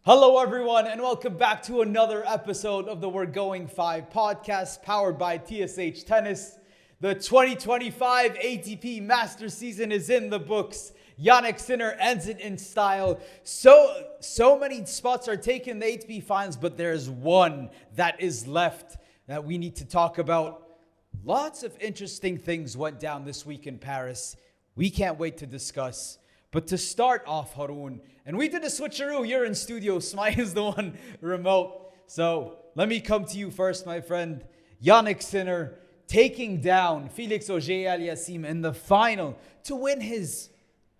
Hello, everyone, and welcome back to another episode of the We're Going 5 podcast powered by TSH Tennis. The 2025 ATP Masters season is in the books. Jannik Sinner ends it in style. So many spots are taken in the ATP Finals, but there's one that is left that we need to talk about. Lots of interesting things went down this week in Paris. We can't wait to discuss. But to start off, Haroon, and we did a switcheroo. You're in studio. Smile is the one remote. So let me come to you first, my friend. Jannik Sinner taking down Félix Auger-Aliassime in the final to win his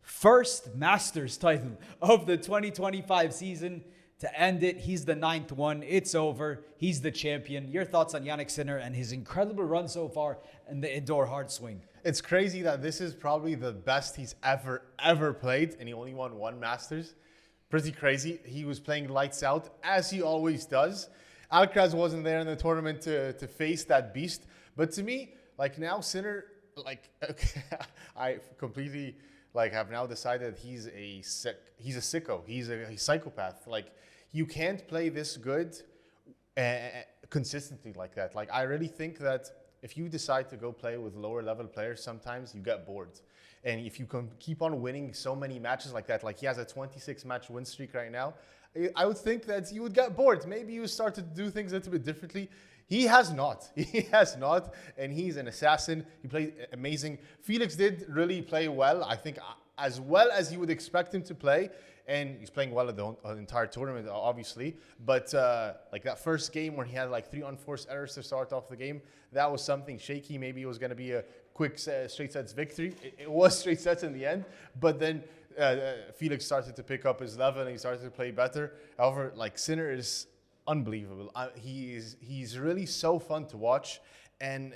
first Masters title of the 2025 season. To end it, he's the 9th one. It's over. He's the champion. Your thoughts on Jannik Sinner and his incredible run so far in the indoor hard swing? It's crazy that this is probably the best he's ever played, and he only won one Masters. Pretty crazy. He was playing lights out, as he always does. Alcaraz wasn't there in the tournament to face that beast. But to me, like now Sinner, I completely have now decided he's a sicko. He's a psychopath. Like, you can't play this good consistently like that. Like, I really think that if you decide to go play with lower level players, sometimes you get bored. And if you can keep on winning so many matches like that, like he has a 26 match win streak right now, I would think that you would get bored. Maybe you start to do things a little bit differently. He has not. He has not. And he's an assassin. He played amazing. Felix did really play well. I think as well as you would expect him to play. And he's playing well at the entire tournament, obviously. But like that first game where he had like 3 unforced errors to start off the game, that was something shaky. Maybe it was going to be a quick straight sets victory. It was straight sets in the end. But then Felix started to pick up his level and he started to play better. However, like Sinner is unbelievable. He's really so fun to watch. And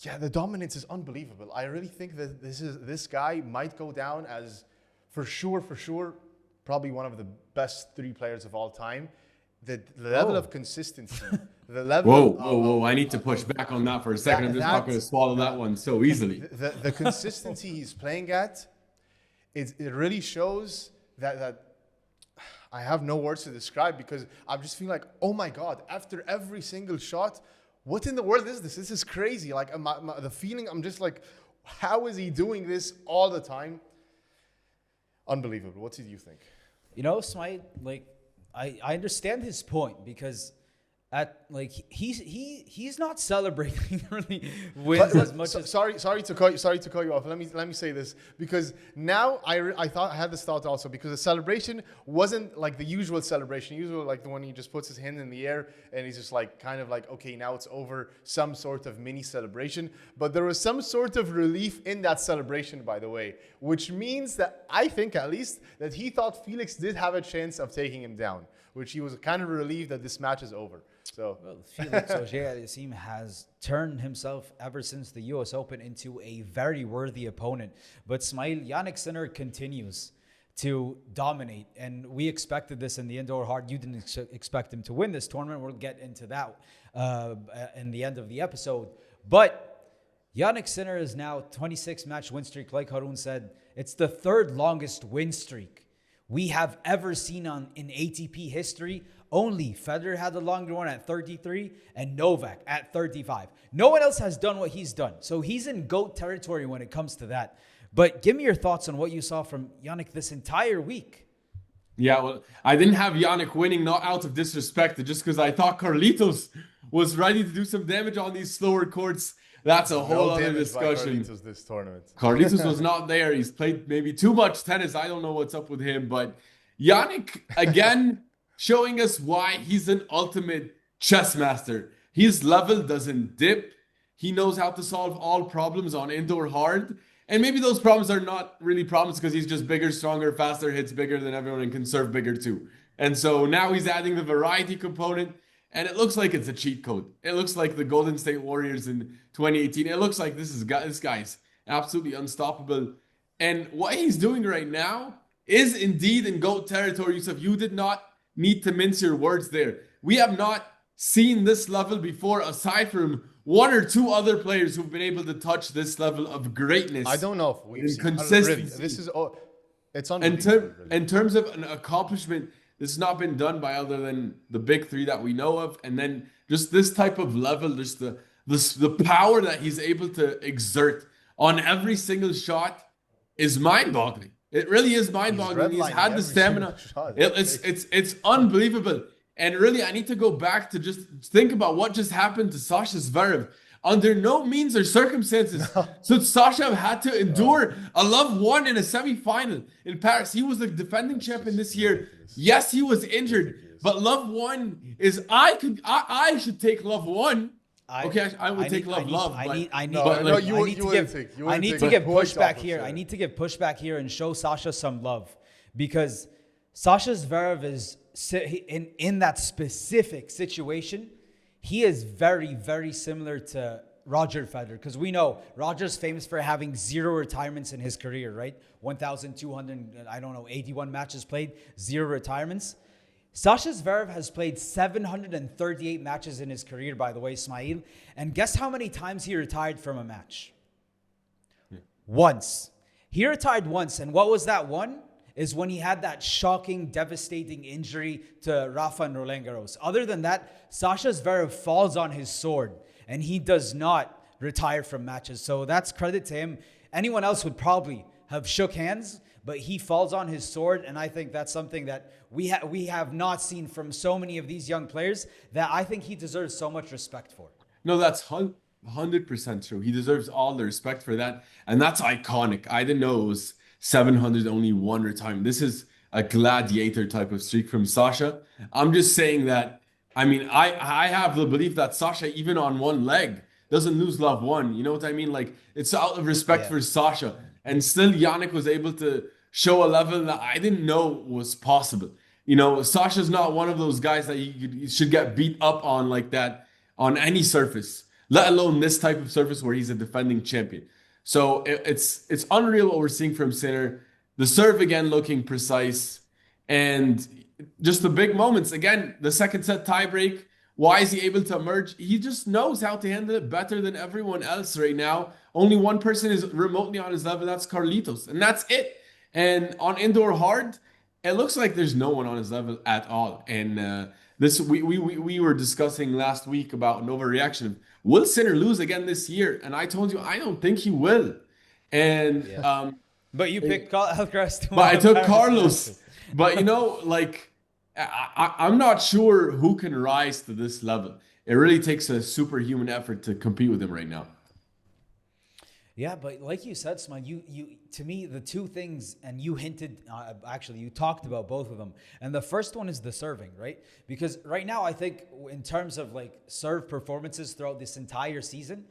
yeah, the dominance is unbelievable. I really think that this guy might go down as for sure, probably one of the best 3 players of all time. The level of consistency, the level. Whoa! I need to push back on that for a second. I'm just not going to swallow that one so easily. The consistency he's playing at, it really shows that I have no words to describe, because I'm just feeling like, oh my God, after every single shot, what in the world is this? This is crazy. Like the feeling, I'm just like, how is he doing this all the time? Unbelievable. What did you think? You know, Smite, I understand his point, because he's not celebrating really wins as much as. Sorry to call you off. Let me say this, because now I had this thought also, because the celebration wasn't like the usual celebration. Usually like the one he just puts his hand in the air and he's just like kind of like, okay, now it's over, some sort of mini celebration. But there was some sort of relief in that celebration, by the way, which means that I think at least that he thought Felix did have a chance of taking him down, which he was kind of relieved that this match is over. So, well, Félix Auger-Aliassime has turned himself ever since the US Open into a very worthy opponent. But Smail, Jannik Sinner continues to dominate, and we expected this in the indoor hard. You didn't expect him to win this tournament. We'll get into that in the end of the episode. But Jannik Sinner is now 26 match win streak. Like Haroon said, it's the 3rd longest win streak we have ever seen in ATP history. Only Federer had the longer one at 33 and Novak at 35. No one else has done what he's done. So he's in GOAT territory when it comes to that. But give me your thoughts on what you saw from Jannik this entire week. Yeah, well, I didn't have Jannik winning, not out of disrespect, just because I thought Carlitos was ready to do some damage on these slower courts. That's a whole other discussion. Carlitos this tournament. Carlitos was not there. He's played maybe too much tennis. I don't know what's up with him. But Jannik, again, showing us why he's an ultimate chess master. His level doesn't dip. He knows how to solve all problems on indoor hard. And maybe those problems are not really problems because he's just bigger, stronger, faster, hits bigger than everyone, and can serve bigger too. And so now he's adding the variety component. And it looks like it's a cheat code. It looks like the Golden State Warriors in 2018. It looks like this guy's absolutely unstoppable. And what he's doing right now is indeed in GOAT territory. Yusuf, you did not need to mince your words there. We have not seen this level before, aside from 1 or 2 other players who've been able to touch this level of greatness. I don't know if we've seen consistency. really, this is it's unbelievable. In terms of an accomplishment, This has not been done by other than the big three that we know of. And then just this type of level, just the power that he's able to exert on every single shot is mind-boggling. It really is mind-boggling. He's had the stamina. It's unbelievable. And really, I need to go back to just think about what just happened to Sasha Zverev. Under no means or circumstances should Sasha have had to endure a love one in a semi-final in Paris. He was the defending champion this year. Yes, he was injured, but love one is I should take love one. I would take love. I need to give pushback here. I need to give pushback here and show Sasha some love, because Sasha Zverev is in that specific situation. He is very, very similar to Roger Federer, because we know Roger's famous for having 0 retirements in his career, right? 1,281 matches played, 0 retirements. Sasha Zverev has played 738 matches in his career, by the way, Ismail. And guess how many times he retired from a match? Once. He retired once. And what was that one? Is when he had that shocking, devastating injury to Rafa and Roland Garros. Other than that, Sasha Zverev falls on his sword, and he does not retire from matches. So that's credit to him. Anyone else would probably have shook hands, but he falls on his sword, and I think that's something that we have not seen from so many of these young players that I think he deserves so much respect for. No, that's 100% true. He deserves all the respect for that, and that's iconic. I didn't know it was 700 only one retirement. This is a gladiator type of streak from Sasha. I'm just saying that, I mean, I have the belief that Sasha, even on one leg, doesn't lose love one. You know what I mean? Like, it's out of respect for Sasha. And still Jannik was able to show a level that I didn't know was possible. You know, Sasha's not one of those guys that you should get beat up on like that on any surface, let alone this type of surface where he's a defending champion. So it's unreal what we're seeing from Sinner. The serve again looking precise, and just the big moments. Again, the second set tiebreak. Why is he able to emerge? He just knows how to handle it better than everyone else right now. Only one person is remotely on his level. That's Carlitos, and that's it. And on indoor hard, it looks like there's no one on his level at all. And this we were discussing last week about an overreaction. Will Sinner lose again this year? And I told you I don't think he will. And but you picked Alcaraz to win. But I took Carlos. But you know, like I'm not sure who can rise to this level. It really takes a superhuman effort to compete with him right now. Yeah, but like you said, Smile, you to me, the two things, and you hinted, actually, you talked about both of them. And the first one is the serving, right? Because right now, I think in terms of like serve performances throughout this entire season,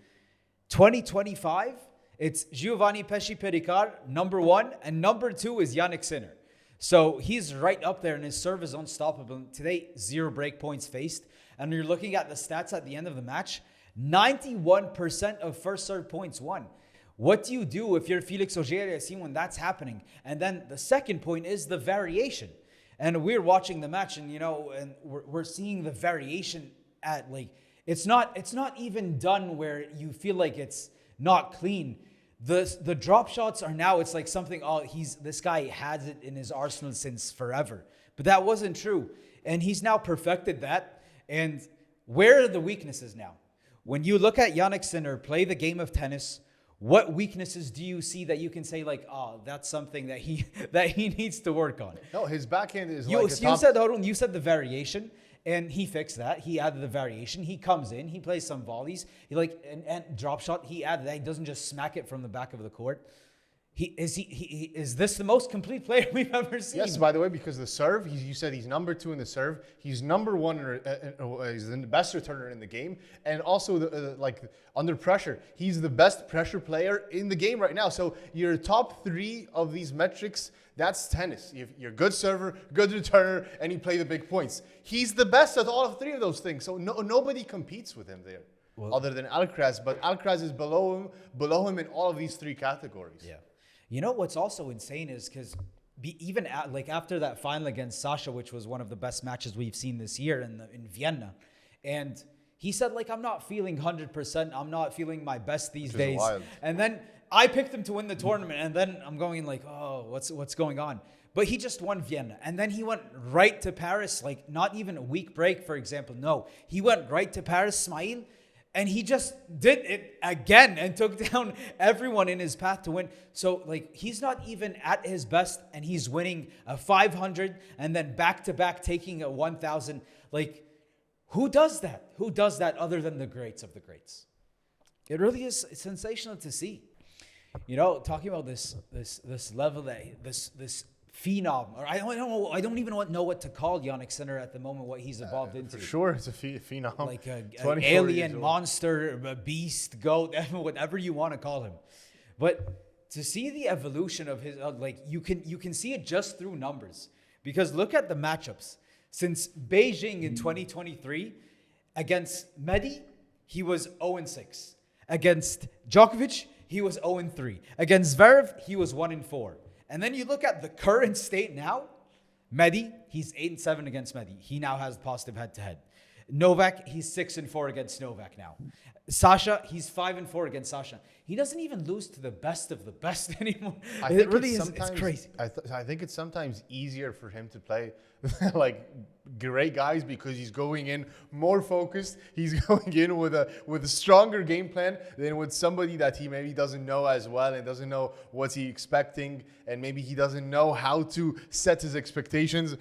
2025, it's Giovanni Pesci-Pericard, #1, and #2 is Jannik Sinner. So he's right up there, and his serve is unstoppable. Today, 0 break points faced. And you're looking at the stats at the end of the match, 91% of first serve points won. What do you do if you're Félix Auger-Aliassime when that's happening? And then the second point is the variation. And we're watching the match, and and we're seeing the variation at like it's not even done where you feel like it's not clean. The drop shots are now, it's like something, this guy has it in his arsenal since forever. But that wasn't true. And he's now perfected that. And where are the weaknesses now? When you look at Jannik Sinner play the game of tennis, what weaknesses do you see that you can say like, that's something that he needs to work on? No, his backhand is you said the variation, and he fixed that. He added the variation. He comes in, he plays some volleys. And drop shot. He added that. He doesn't just smack it from the back of the court. Is this the most complete player we've ever seen? Yes, by the way, because the serve, you said he's #2 in the serve. He's #1, he's the best returner in the game. And also, under pressure, he's the best pressure player in the game right now. So your top 3 of these metrics, that's tennis. You're a good server, good returner, and you play the big points. He's the best at all 3 of those things. So nobody competes with him there, other than Alcaraz. But Alcaraz is below him in all of these 3 categories. Yeah. You know what's also insane is because even after that final against Sasha, which was one of the best matches we've seen this year in Vienna, and he said I'm not feeling 100%, I'm not feeling my best these days. Wild. And then I picked him to win the tournament, and then I'm going what's going on? But he just won Vienna. And then he went right to Paris, like not even a week break, for example. No, he went right to Paris, Smail, and he just did it again and took down everyone in his path to win. So, like, he's not even at his best, and he's winning a 500 and then back-to-back taking a 1,000. Like, who does that? Who does that other than the greats of the greats? It really is sensational to see. You know, talking about this level, this phenom, or I don't even know what to call Jannik Sinner at the moment, what he's evolved into. For sure, it's a phenom. Like an alien, monster, a beast, goat, whatever you want to call him. But to see the evolution of his, like you can see it just through numbers. Because look at the matchups. Since Beijing in 2023, against Mehdi, he was 0-6. Against Djokovic, he was 0-3. Against Zverev, he was 1-4. And then you look at the current state now. Mehdi, he's 8-7 against Mehdi. He now has positive head-to-head. Novak, he's 6-4 against Novak now. Sasha, he's 5-4 against Sasha. He doesn't even lose to the best of the best anymore. It really is. It's crazy. I think it's sometimes easier for him to play like great guys because he's going in more focused. He's going in with a stronger game plan than with somebody that he maybe doesn't know as well and doesn't know what he's expecting, and maybe he doesn't know how to set his expectations.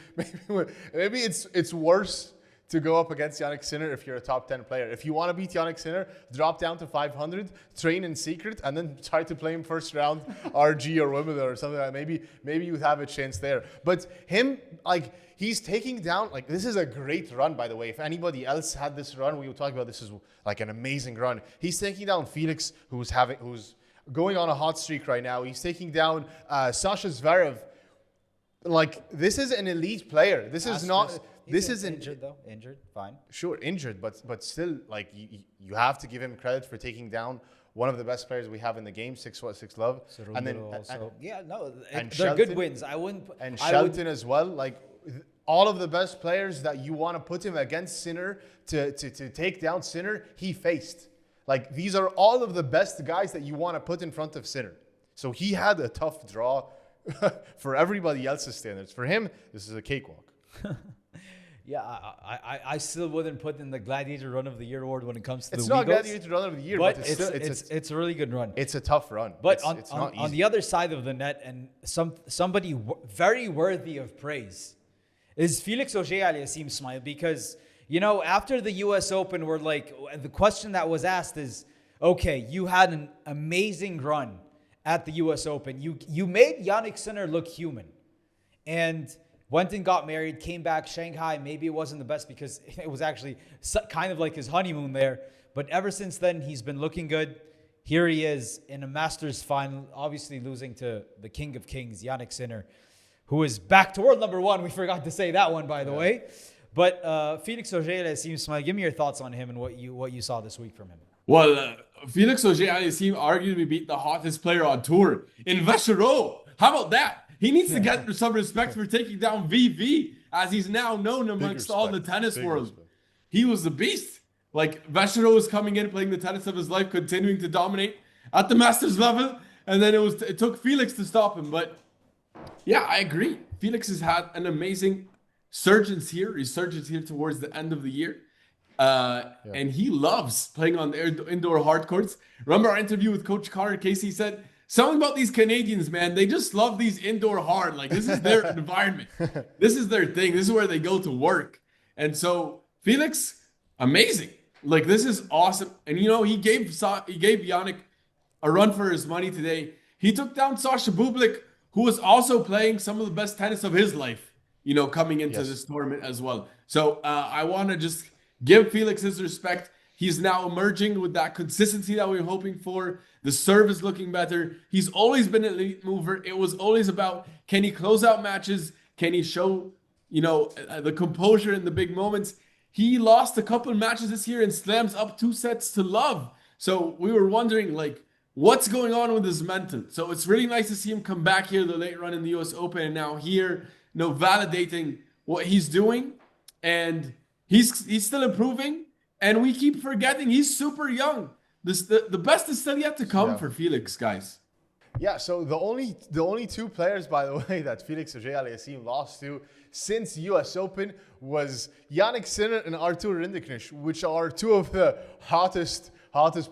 Maybe it's worse to go up against Jannik Sinner if you're a top 10 player. If you want to beat Jannik Sinner, drop down to 500, train in secret, and then try to play him first round RG or Wimbledon or something like that. Maybe you have a chance there. But him, like, he's taking down, like, this is a great run, by the way. If anybody else had this run, we would talk about this is like an amazing run. He's taking down Felix, who's going on a hot streak right now. He's taking down Sasha Zverev. Like, this is an elite player. This is not... This is injured though. Injured, fine. Sure, injured, but still, like you have to give him credit for taking down one of the best players we have in the game, 6 love, and then also, they're Shelton, good wins. Shelton as well. Like all of the best players that you want to put him against Sinner to take down Sinner, he faced. Like these are all of the best guys that you want to put in front of Sinner. So he had a tough draw for everybody else's standards. For him, this is a cakewalk. Yeah, I still wouldn't put in the Gladiator Run of the Year award when it comes to it's the not Wiggles, Gladiator Run of the Year, but it's a really good run. It's a tough run. But it's not easy. On the other side of the net, and somebody very worthy of praise is Félix Auger-Aliassime, Smile, because, you know, after the US Open, we're like, the question that was asked is, okay, you had an amazing run at the US Open. You made Jannik Sinner look human. And went and got married, came back, Shanghai. Maybe it wasn't the best because it was actually kind of like his honeymoon there. But ever since then, he's been looking good. Here he is in a Masters final, obviously losing to the King of Kings, Jannik Sinner, who is back to world number 1. We forgot to say that one, by the way. But Félix Auger-Aliassime, give me your thoughts on him and what you saw this week from him. Well, Félix Auger-Aliassime arguably beat the hottest player on tour in Vachereau. How about that? He needs to get some respect for taking down VV, as he's now known amongst all the tennis world. He was the beast. Like, Vachereau was coming in, playing the tennis of his life, continuing to dominate at the Masters level, and then it took Felix to stop him. But yeah, I agree. Felix has had an amazing resurgence here towards the end of the year. And he loves playing on the indoor hard courts. Remember our interview with Coach Connor Casey said, something about these Canadians, man, they just love these indoor hard. Like, this is their environment. This is their thing. This is where they go to work. And so Felix, amazing. Like, this is awesome. And, you know, he gave Jannik a run for his money today. He took down Sasha Bublik, who was also playing some of the best tennis of his life, you know, coming into this tournament as well. So I want to just give Felix his respect. He's now emerging with that consistency that we were hoping for. The serve is looking better. He's always been an elite mover. It was always about, can he close out matches? Can he show, you know, the composure in the big moments? He lost a couple matches this year and slams up 2 sets to love. So we were wondering, like, what's going on with his mental? So it's really nice to see him come back here, the late run in the US Open, and now here, you know, validating what he's doing. And he's still improving. And we keep forgetting he's super young. The best is still yet to come for Felix, guys. Yeah, so the only two players, by the way, that Félix Auger-Aliassime lost to since US Open was Jannik Sinner and Arthur Rinderknecht, which are two of the hottest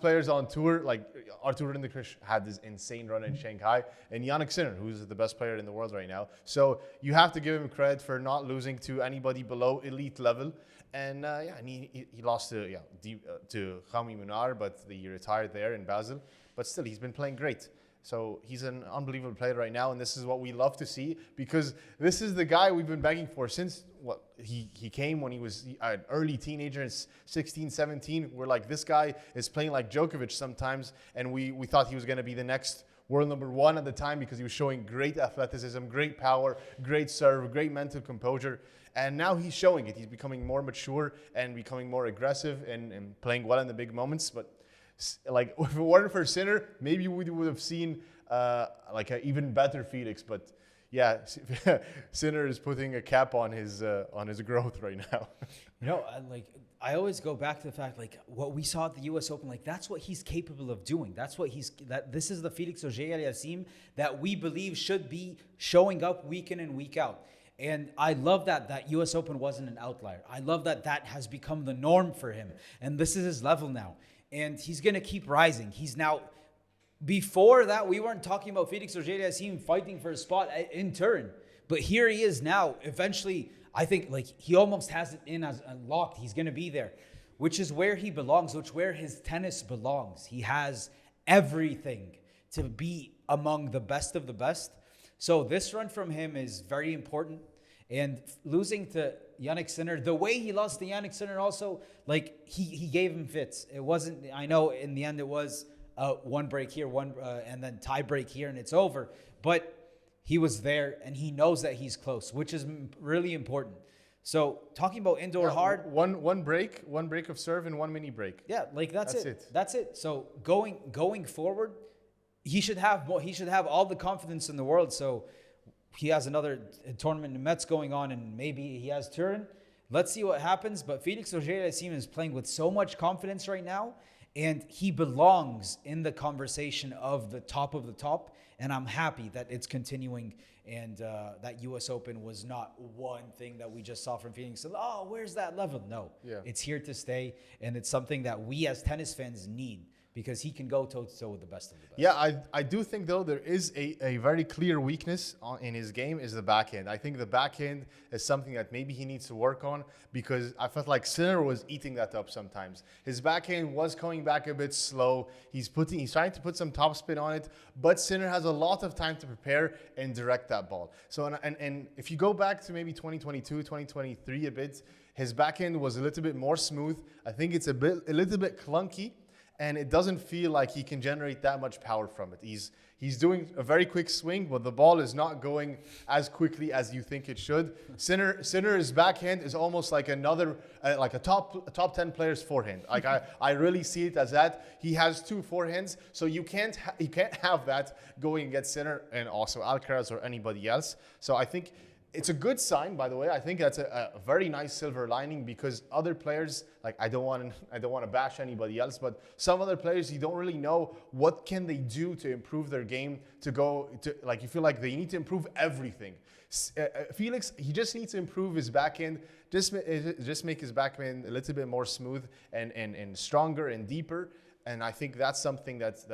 players on tour. Like Arthur Rinderknecht had this insane run in Shanghai, and Jannik Sinner, who's the best player in the world right now. So you have to give him credit for not losing to anybody below elite level. And and he lost to Rami Munar, but he retired there in Basel. But still, he's been playing great. So he's an unbelievable player right now, and this is what we love to see, because this is the guy we've been begging for since he came when he was an early teenager, 16, 17. We're like, this guy is playing like Djokovic sometimes, and we thought he was going to be the next world #1 at the time because he was showing great athleticism, great power, great serve, great mental composure. And now he's showing it. He's becoming more mature and becoming more aggressive and playing well in the big moments. But like, if it weren't for Sinner, maybe we would have seen like an even better Felix. But yeah, Sinner is putting a cap on his growth right now. You know, I always go back to the fact, like, what we saw at the US Open, like, that's what he's capable of doing. This is the Félix Auger-Aliassime that we believe should be showing up week in and week out. And I love that US Open wasn't an outlier. I love that has become the norm for him. And this is his level now. And he's going to keep rising. He's now, before that, we weren't talking about Félix Auger-Aliassime fighting for a spot in Turin. But here he is now. Eventually, I think, like, he almost has it in as unlocked. He's going to be there, which is where he belongs, where his tennis belongs. He has everything to be among the best of the best. So this run from him is very important. And losing to Jannik Sinner, the way he lost to Jannik Sinner also, like, he gave him fits. It wasn't, I know in the end it was one break here, and then tie break here, and it's over. But he was there, and he knows that he's close, which is really important. So talking about indoor hard, one break of serve and one mini break. Yeah, like that's it. That's it. So going forward, he should have all the confidence in the world. So he has another tournament in Metz going on, and maybe he has Turin. Let's see what happens. But Félix Auger-Aliassime is playing with so much confidence right now, and he belongs in the conversation of the top. And I'm happy that it's continuing, and that US Open was not one thing that we just saw from Felix. So, oh, where's that level? No, It's here to stay, and it's something that we as tennis fans need, because he can go toe-to-toe with the best of the best. Yeah, I do think, though, there is a very clear weakness in his game is the backhand. I think the backhand is something that maybe he needs to work on, because I felt like Sinner was eating that up sometimes. His backhand was coming back a bit slow. He's trying to put some topspin on it, but Sinner has a lot of time to prepare and direct that ball. So, and if you go back to maybe 2022, 2023 a bit, his backhand was a little bit more smooth. I think it's a little bit clunky, and it doesn't feel like he can generate that much power from it. He's doing a very quick swing, but the ball is not going as quickly as you think it should. Sinner's backhand is almost like another, like a top 10 player's forehand. Like I really see it as that. He has two forehands, so you can't have that going against Sinner and also Alcaraz or anybody else. So I think it's a good sign, by the way. I think that's a very nice silver lining, because other players, like, I don't want to bash anybody else, but some other players, you don't really know what can they do to improve their game, like, you feel like they need to improve everything. Felix, he just needs to improve his backhand, just make his backhand a little bit more smooth and stronger and deeper. And I think that's something that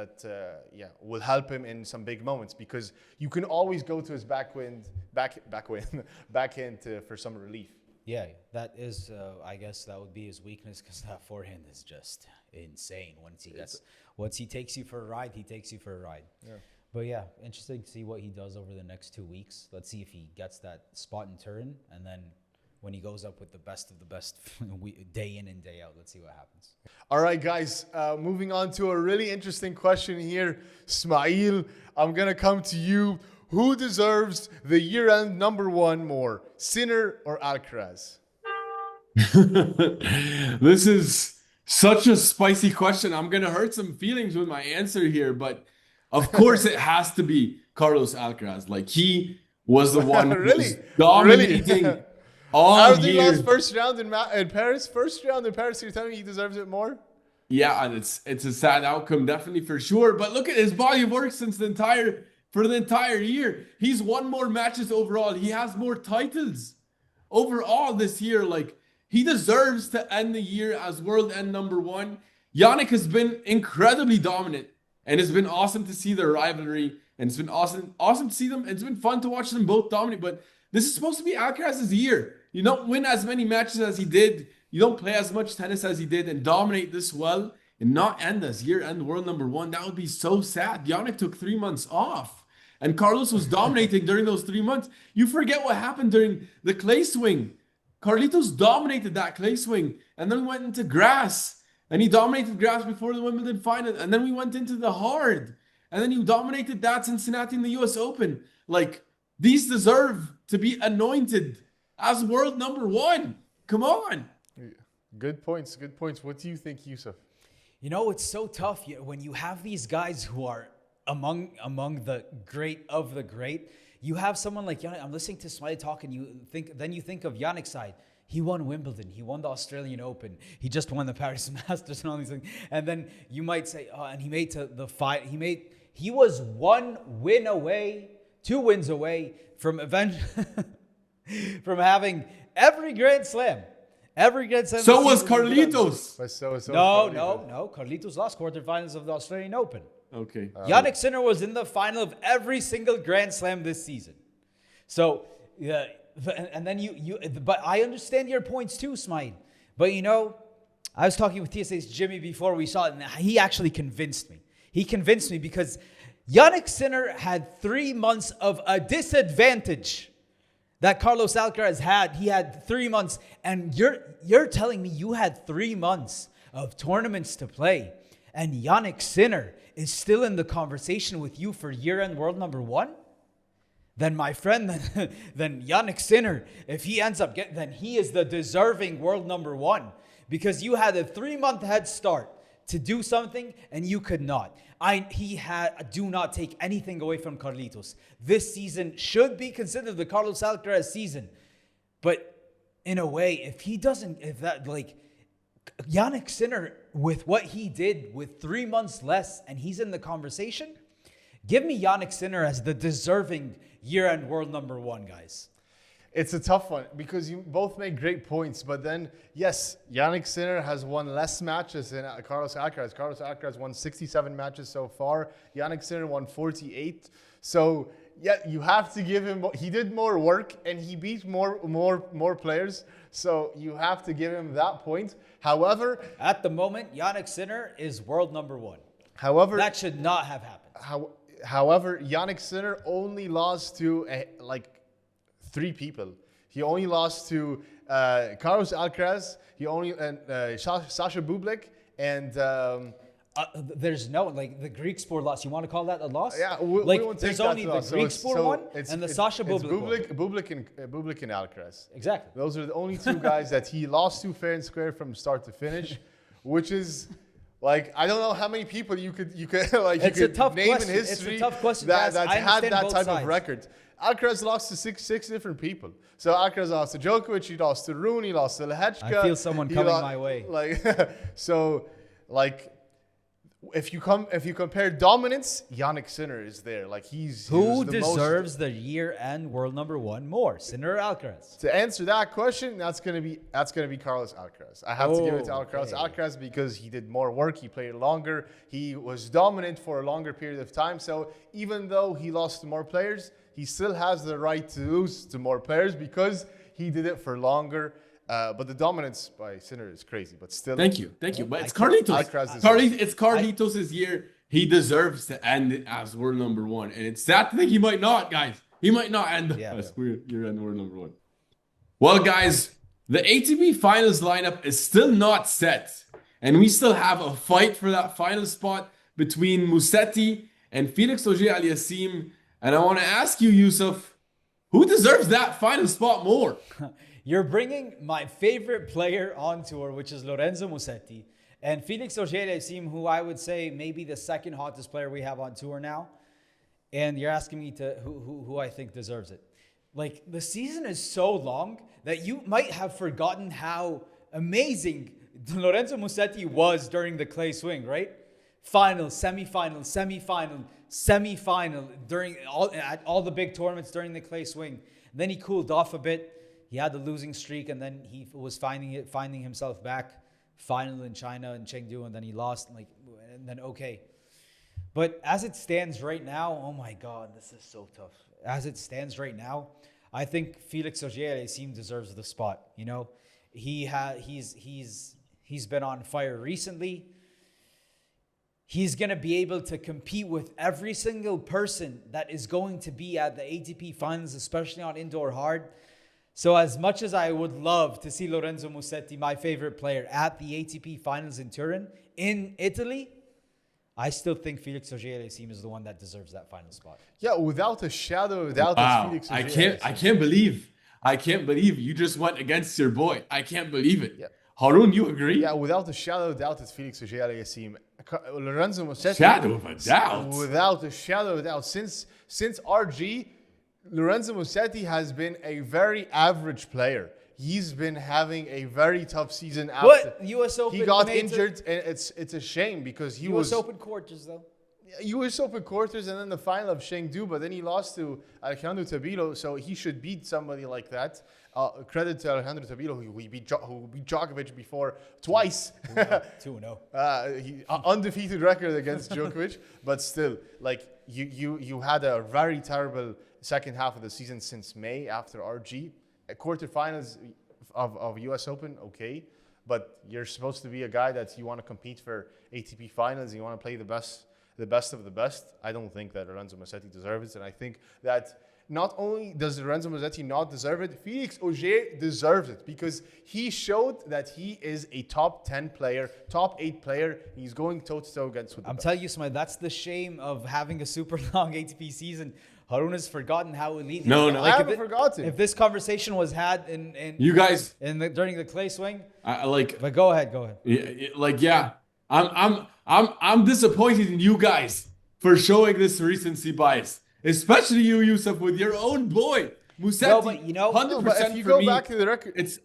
will help him in some big moments, because you can always go to his backhand for some relief. Yeah, that is, I guess that would be his weakness, because that forehand is just insane. Once he takes you for a ride, he takes you for a ride. Yeah. But yeah, interesting to see what he does over the next 2 weeks. Let's see if he gets that spot in Turin, and then when he goes up with the best of the best day in and day out. Let's see what happens. All right, guys, moving on to a really interesting question here. Smail, I'm going to come to you. Who deserves the year-end #1 more, Sinner or Alcaraz? This is such a spicy question. I'm going to hurt some feelings with my answer here, but of course it has to be Carlos Alcaraz. Like, he was the one who was dominating all He year. lost first round in Paris. First round in Paris, you're telling me he deserves it more? Yeah, and it's a sad outcome, definitely for sure. But look at his body of work for the entire year. He's won more matches overall. He has more titles overall this year. Like, he deserves to end the year as world end #1. Jannik has been incredibly dominant, and it's been awesome to see their rivalry, and it's been awesome to see them. It's been fun to watch them both dominate. But this is supposed to be Alcaraz's year. You don't win as many matches as he did. You don't play as much tennis as he did and dominate this well and not end as year-end world #1. That would be so sad. Jannik took 3 months off, and Carlos was dominating during those 3 months. You forget what happened during the clay swing. Carlitos dominated that clay swing, and then we went into grass, and he dominated grass before the Wimbledon final, and then we went into the hard, and then he dominated that Cincinnati in the US Open. Like, these deserve to be anointed as world #1. Come on. Good points. Good points. What do you think, Yusuf? You know, it's so tough when you have these guys who are among the great of the great. You have someone like Jannik. I'm listening to Smiley talk, and you think of Jannik's side. He won Wimbledon. He won the Australian Open. He just won the Paris Masters and all these things. And then you might say, oh, and he made to the fight. He was 1 win away, 2 wins away from from having every Grand Slam. Every Grand Slam. So was Carlitos. No. Carlitos lost quarterfinals of the Australian Open. Okay. Jannik Sinner was in the final of every single Grand Slam this season. So, and then but I understand your points too, Smile. But you know, I was talking with TSA's Jimmy before we saw it, and he actually convinced me. He convinced me because Jannik Sinner had 3 months of a disadvantage that Carlos Alcaraz had. He had 3 months, and you're telling me you had 3 months of tournaments to play, and Jannik Sinner is still in the conversation with you for year-end world #1? Then my friend, then Jannik Sinner, if he ends up then he is the deserving world #1, because you had a 3-month head start to do something and you could not. Do not take anything away from Carlitos. This season should be considered the Carlos Alcaraz season. But in a way, Jannik Sinner, with what he did with 3 months less, and he's in the conversation, give me Jannik Sinner as the deserving year-end world #1, guys. It's a tough one because you both make great points. But then, yes, Jannik Sinner has won less matches than Carlos Alcaraz. Carlos Alcaraz won 67 matches so far. Jannik Sinner won 48. So, yeah, you have to give him. He did more work and he beat more players. So you have to give him that point. However, at the moment, Jannik Sinner is world #1. However, that should not have happened. However, Jannik Sinner only lost to 3 people. He only lost to Carlos Alcaraz. Sasha Bublik and. There's no, the Greek sport loss. You want to call that a loss? Yeah, we won't take there's only the Greek sport one and the Sasha Bublik one. Bublik and Alcaraz. Exactly. Those are the only 2 guys that he lost to fair and square from start to finish, which is I don't know how many people you could name in history it's a tough question that had that type sides. of record. Alcaraz lost to six different people. So Alcaraz lost to Djokovic, he lost to Rune, he lost to Lehechka. I feel someone coming my way. If you compare dominance, Jannik Sinner is there. Who deserves the year-end world #1 more, Sinner or Alcaraz? To answer that question, that's gonna be Carlos Alcaraz. I have to give it to Carlos Alcaraz because he did more work, he played longer, he was dominant for a longer period of time. So even though he lost to more players, he still has the right to lose to more players because he did it for longer. But the dominance by Sinner is crazy. But still, thank you. But it's Carlitos. It's Carlitos' year. He deserves to end it as world #1, and it's sad to think he might not, guys. He might not end as year-end world #1. Well, guys, the ATP Finals lineup is still not set, and we still have a fight for that final spot between Musetti and Félix Auger-Aliassime. And I want to ask you, Yusuf, who deserves that final spot more? You're bringing my favorite player on tour, which is Lorenzo Musetti, and Félix Auger-Aliassime, who I would say maybe the second hottest player we have on tour now. And you're asking me to who I think deserves it. The season is so long that you might have forgotten how amazing Lorenzo Musetti was during the clay swing, right? Final, semi-final, semi-final, semi-final during at all the big tournaments during the clay swing. Then he cooled off a bit. He had the losing streak, and then he was finding himself back. Final in China and Chengdu, and then he lost. And then okay. But as it stands right now, oh my God, this is so tough. As it stands right now, I think Félix Auger-Aliassime deserves the spot. You know, he's been on fire recently. He's going to be able to compete with every single person that is going to be at the ATP Finals, especially on indoor hard. So as much as I would love to see Lorenzo Musetti, my favorite player, at the ATP Finals in Turin, in Italy, I still think Félix Auger-Aliassime is the one that deserves that final spot. Yeah, without a shadow of doubt, Wow. it's Félix Auger-Aliassime. I can't believe you just went against your boy. I can't believe it. Yeah. Harun, you agree? Yeah, without a shadow of doubt, it's Félix Auger-Aliassime. Lorenzo Musetti. Shadow of a doubt. Without a shadow of doubt. Since RG, Lorenzo Musetti has been a very average player. He's been having a very tough season after. What? US Open. He got injured, and it's a shame because he was... US Open quarters, though. US Open quarters and then the final of Chengdu, but then he lost to Alejandro Tabilo, so he should beat somebody like that. Credit to Alejandro Tabilo, who beat Djokovic before twice. 2-0. He undefeated record against Djokovic, but still, like you had a very terrible second half of the season since May after RG. Quarterfinals of US Open, okay, but you're supposed to be a guy that you want to compete for ATP Finals. You want to play the best of the best. I don't think that Lorenzo Musetti deserves it, and I think that not only does Lorenzo Musetti not deserve it, Félix Auger deserves it because he showed that he is a top 10 player, top 8 player. He's going toe-to-toe against with the best. telling you, Smile, that's the shame of having a super long ATP season. Harun has forgotten how elite. No, I haven't forgotten. If this conversation was had you guys during the clay swing, but go ahead. I'm disappointed in you guys for showing this recency bias, especially you, Yusuf, with your own boy Musetti. No, but you know, 100% if you for go me, back to the record, it's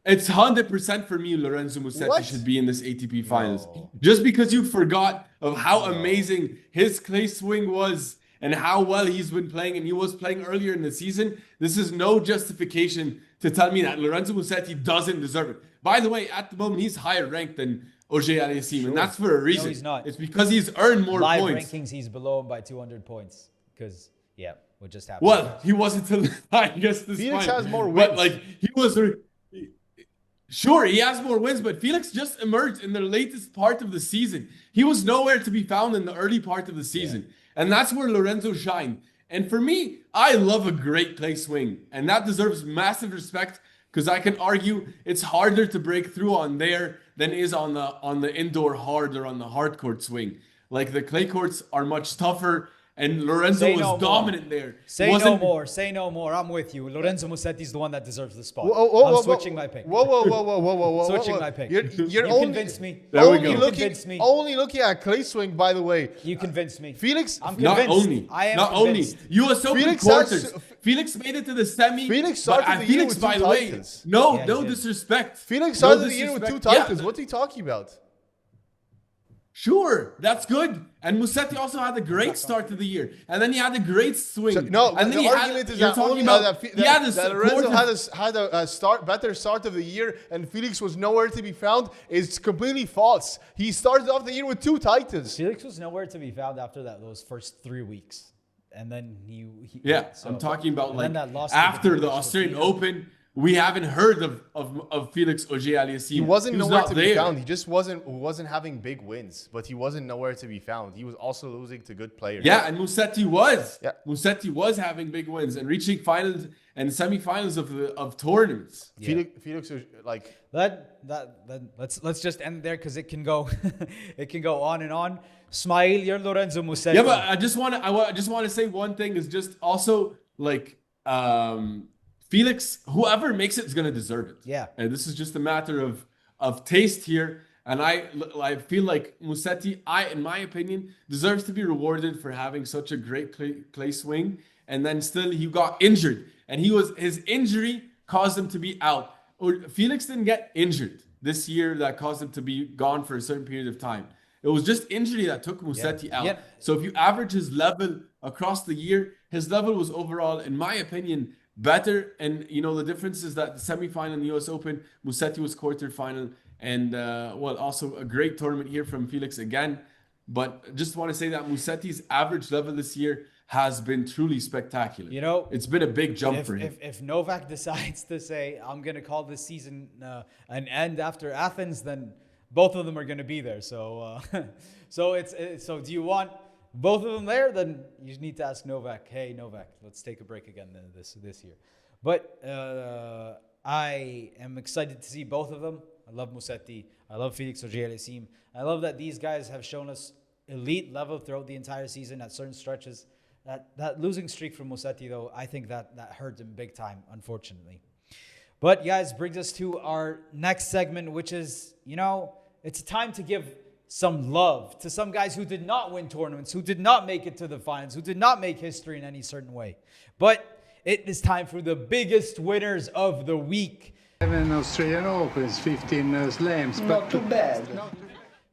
100% for me. Lorenzo Musetti What? should be in this ATP Finals, No. just because you forgot of how amazing his clay swing was and how well he's been playing, and he was playing earlier in the season. This is no justification to tell me that Lorenzo Musetti doesn't deserve it. By the way, at the moment, he's higher ranked than Auger-Aliassime, and that's for a reason. No, he's not. It's because he's earned more live points. rankings, he's below him by 200 points. Because, what just happened? Well, he wasn't, I guess, this Felix final. has more wins. But, he was... Sure, he has more wins, but Felix just emerged in the latest part of the season. He was nowhere to be found in the early part of the season. Yeah. And that's where Lorenzo shined. And for me, I love a great clay swing. And that deserves massive respect because I can argue it's harder to break through on there than is on the indoor hard or on the hard court swing. Like the clay courts are much tougher. And Lorenzo was dominant there. Say no more. I'm with you. Lorenzo Musetti is the one that deserves the spot. I'm switching my pick. Whoa. Switching my pick. You convinced me. There we go. Only looking at clay swing, by the way. You convinced me. Felix, I'm convinced. I am convinced. US Open quarters. Felix made it to the semi. Felix started the year with 2 titles. No disrespect. Felix started the year with 2 titles. Yeah. What are you talking about? Sure, that's good. And Musetti also had a great start to the year. And then he had a great swing. And then the argument is that Lorenzo had a better start of the year and Felix was nowhere to be found is completely false. He started off the year with 2 titles. Felix was nowhere to be found after those first 3 weeks. And then I'm talking about after the Australian Open. We haven't heard of Félix Auger-Aliassime. He wasn't nowhere to be found. He just wasn't having big wins, but he wasn't nowhere to be found. He was also losing to good players. Yeah, and Musetti was. Yeah. Musetti was having big wins and reaching finals and semifinals of tournaments. Yeah. Felix let's just end there because it can go on and on. Smile, you're Lorenzo Musetti. Yeah, but I just want to say one thing is just also Felix, whoever makes it is going to deserve it. Yeah. And this is just a matter of taste here. And I feel like Musetti, in my opinion, deserves to be rewarded for having such a great clay swing. And then still he got injured. And his injury caused him to be out. Felix didn't get injured. this year that caused him to be gone for a certain period of time. It was just injury that took Musetti out. So if you average his level across the year, his level was overall, in my opinion, better. And, the difference is that the semifinal in the US Open, Musetti was quarterfinal. And, also a great tournament here from Felix again. But just want to say that Musetti's average level this year has been truly spectacular. It's been a big jump for him. If Novak decides to say, I'm going to call this season an end after Athens, then both of them are going to be there. So so do you want both of them there? Then you need to ask Novak, hey, Novak, let's take a break again this year. But I am excited to see both of them. I love Musetti. I love Félix Auger-Aliassime. I love that these guys have shown us elite level throughout the entire season at certain stretches. That losing streak from Musetti, though, I think that hurt him big time, unfortunately. But, guys, brings us to our next segment, which is, it's time to give some love to some guys who did not win tournaments, who did not make it to the finals, who did not make history in any certain way. But it is time for the biggest winners of the week. 7 Australian Opens, 15 slams. Not too bad.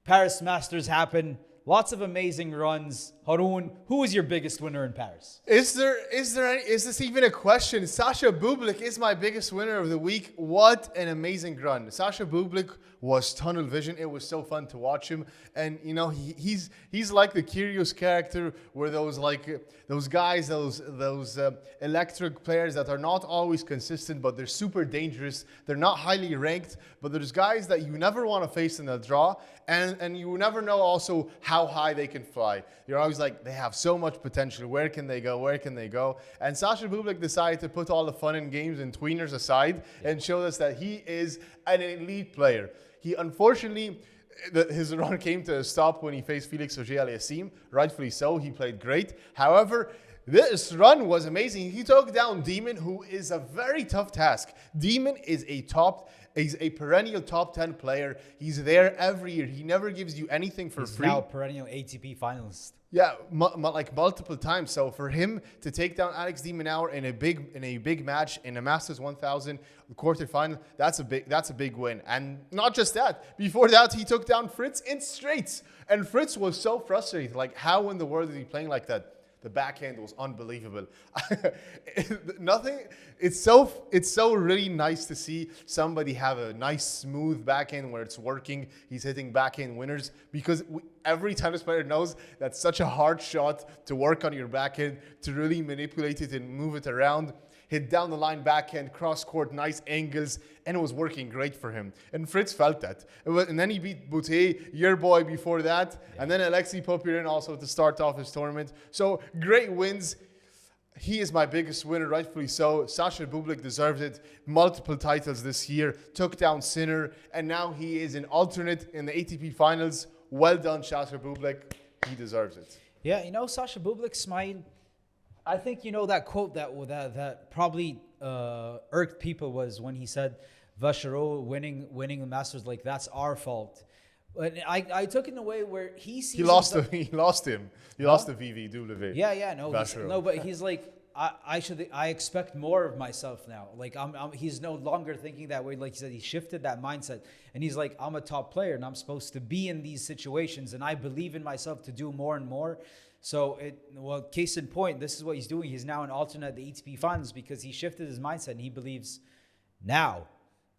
Paris Masters happened. Lots of amazing runs. Haroon, who is your biggest winner in Paris? Is this even a question? Sasha Bublik is my biggest winner of the week. What an amazing run. Sasha Bublik was tunnel vision. It was so fun to watch him. And he's like the curious character where those guys, those electric players that are not always consistent, but they're super dangerous. They're not highly ranked, but there's guys that you never want to face in a draw, and you never know also how high they can fly. You're always like, they have so much potential. Where can they go? Where can they go? And Sasha Bublik decided to put all the fun and games and tweeners aside and show us that he is an elite player. He unfortunately, his run came to a stop when he faced Félix Auger-Aliassime. Rightfully so. He played great. However, this run was amazing. He took down Demon, who is a very tough task. Demon is he's a perennial top 10 player. He's there every year. He never gives you anything for free. He's now a perennial ATP finalist. Yeah, like multiple times. So for him to take down Alex de Minaur in a big match in a Masters 1000 quarterfinal, that's a big win. And not just that. Before that, he took down Fritz in straights, and Fritz was so frustrated. Like, how in the world is he playing like that? The backhand was unbelievable. It's so really nice to see somebody have a nice smooth backhand where it's working. He's hitting backhand winners, because every tennis player knows that's such a hard shot to work on your backhand, to really manipulate it and move it around. Hit down the line backhand, cross court, nice angles, and it was working great for him. And Fritz felt that. And then he beat Boutier, your boy, before that. Yeah. And then Alexei Popyrin also to start off his tournament. So great wins. He is my biggest winner, rightfully so. Sasha Bublik deserves it. Multiple titles this year. Took down Sinner. And now he is an alternate in the ATP Finals. Well done, Sasha Bublik. He deserves it. Yeah, Sasha Bublik's smile. I think that quote that probably irked people was when he said Vachereau winning the Masters, like, that's our fault. But I took it in a way where he sees he lost him. He lost the VVW. No, but he's like, I expect more of myself now. Like, he's no longer thinking that way. Like he said, he shifted that mindset, and he's like, I'm a top player and I'm supposed to be in these situations, and I believe in myself to do more and more. So, case in point, this is what he's doing. He's now an alternate at the ATP Finals because he shifted his mindset, and he believes now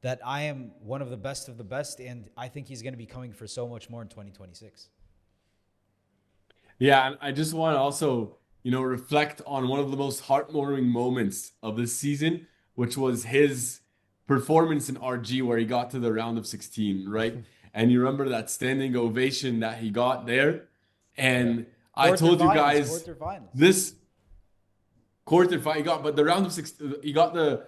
that I am one of the best, and I think he's going to be coming for so much more in 2026. Yeah, and I just want to also, reflect on one of the most heartwarming moments of this season, which was his performance in RG, where he got to the round of 16, right? And you remember that standing ovation that he got there? And I told you guys this quarterfinal he got, but the round of 16, he got the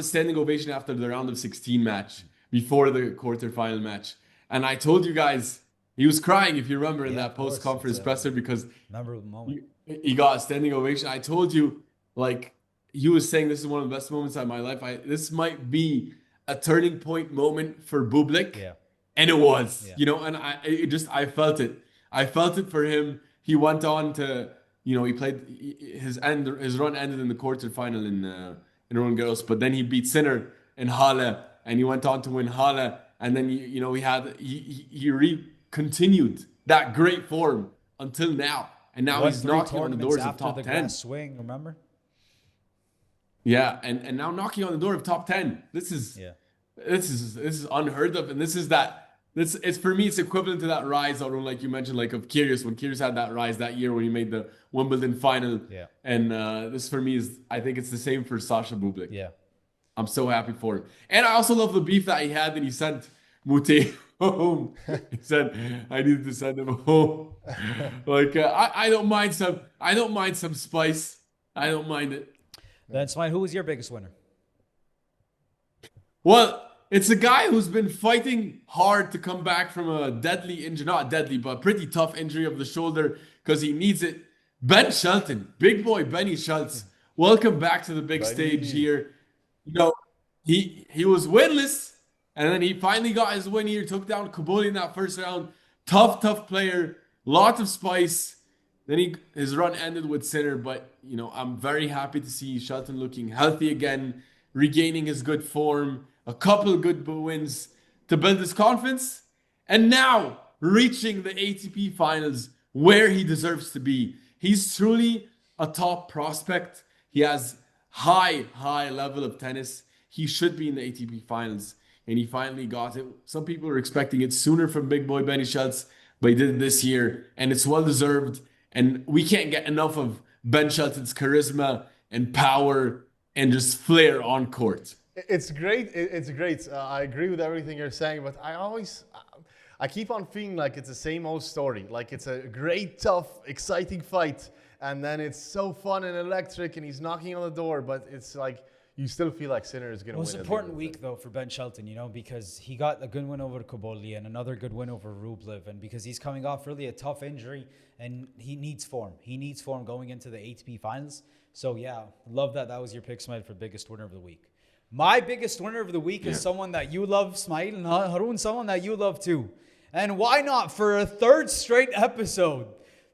standing ovation after the round of 16 match before the quarterfinal match. And I told you guys he was crying, if you remember, in that post-conference presser, because memorable moment. He got a standing ovation. I told you, like, he was saying this is one of the best moments of my life. This might be a turning point moment for Bublik. Yeah. And it was, and I felt it. I felt it for him. He went on to, he played his run ended in the quarterfinal in Roland Garros, but then he beat Sinner in Halle, and he went on to win Halle, And then he continued that great form until now. And now he's knocking on the doors of top 10. Grass swing, remember? Yeah, and now knocking on the door of top 10. This is unheard of, and it's for me, it's equivalent to that rise, Arun, like you mentioned, like of Kyrgios, when Kyrgios had that rise that year when he made the Wimbledon final. Yeah. And this for me I think it's the same for Sasha Bublik. Yeah. I'm so happy for him. And I also love the beef that he had when he sent Mute home. He said, I needed to send him home. Like, I don't mind some spice. I don't mind it. That's fine. Who was your biggest winner? Well, it's a guy who's been fighting hard to come back from a deadly injury, not deadly, but pretty tough injury of the shoulder because he needs it. Ben Shelton, big boy Benny Schultz. Welcome back to the big stage here. You know, he was winless, and then he finally got his win here, took down Kabuli in that first round. Tough player, lot of spice. Then his run ended with Sinner, but you know, I'm very happy to see Shelton looking healthy again, regaining his good form, a couple good wins to build his confidence, and now reaching the ATP Finals where he deserves to be. He's truly a top prospect. He has high level of tennis. He should be in the ATP Finals, and he finally got it. Some people were expecting it sooner from big boy Benny Schultz, but he did it this year, and it's well deserved. And we can't get enough of Ben Shelton's charisma and power and just flair on court. It's great. It's great. I agree with everything you're saying, but I keep on feeling like it's the same old story. Like it's a great, tough, exciting fight, and then it's so fun and electric, and he's knocking on the door, but it's like you still feel like Sinner is going to win. It was an important week, though, for Ben Shelton, you know, because he got a good win over Kaboli and another good win over Rublev, and because he's coming off really a tough injury, and he needs form. He needs form going into the ATP Finals. So, yeah, love that. That was your pick, Smile, for biggest winner of the week. My biggest winner of the week is someone that you love, Smile, and Harun, someone that you love too. And why not, for a third straight episode,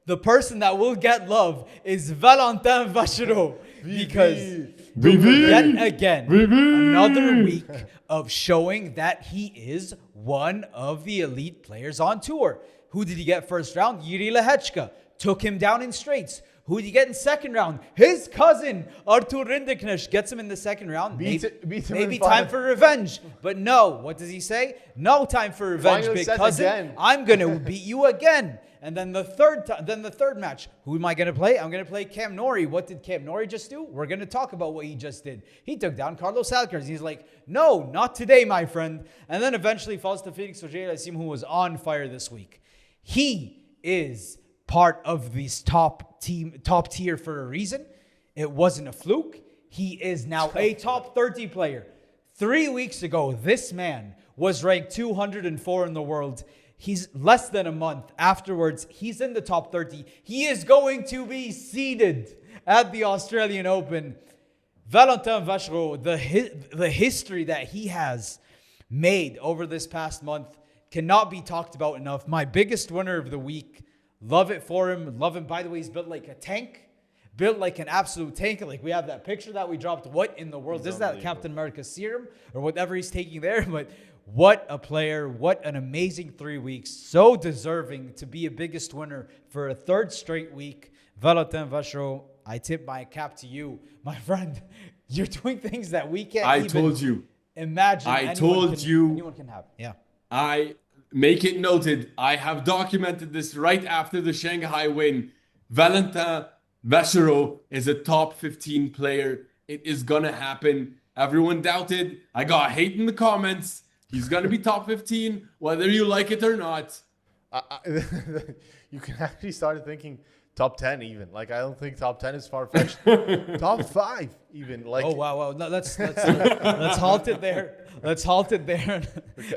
the person that will get love is Valentin Vachereau. Because yet again, another week of showing that he is one of the elite players on tour. Who did he get first round? Jiří Lehečka. Took him down in straights. Who did he get in second round? His cousin, Artur Rinderknecht, gets him in the second round. Beat him maybe in time for revenge. But no, what does he say? No time for revenge, Final big set cousin. again. I'm going to beat you again. And then the third match. Who am I going to play? I'm going to play Cam Norrie. What did Cam Norrie just do? We're going to talk about what he just did. He took down Carlos Alcaraz. He's like, no, not today, my friend. And then eventually falls to Félix Auger-Aliassime, who was on fire this week. He is part of this top tier for a reason. It wasn't a fluke. He is now a top 30 player. 3 weeks ago, this man was ranked 204 in the world. He's less than a month afterwards. He's in the top 30. He is going to be seeded at the Australian Open. Valentin Vachereau, the history that he has made over this past month cannot be talked about enough. My biggest winner of the week. Love it for him. Love him. By the way, he's built like a tank. Built like an absolute tank. Like we have that picture that we dropped. What in the world? Is that Captain America serum or whatever he's taking there? But what a player. What an amazing 3 weeks. So deserving to be a biggest winner for a third straight week. Valentin Vachereau, I tip my cap to you. My friend, you're doing things that we can't imagine. Anyone can have. Yeah. I make it noted. I have documented this right after the Shanghai win. Valentin Vachereau is a top 15 player. It is going to happen. Everyone doubted. I got hate in the comments. He's going to be top 15, whether you like it or not. You can actually start thinking top 10 even. Like, I don't think top 10 is far-fetched. Top 5 even. Like, oh, wow. No, let's halt it there. Let's halt it there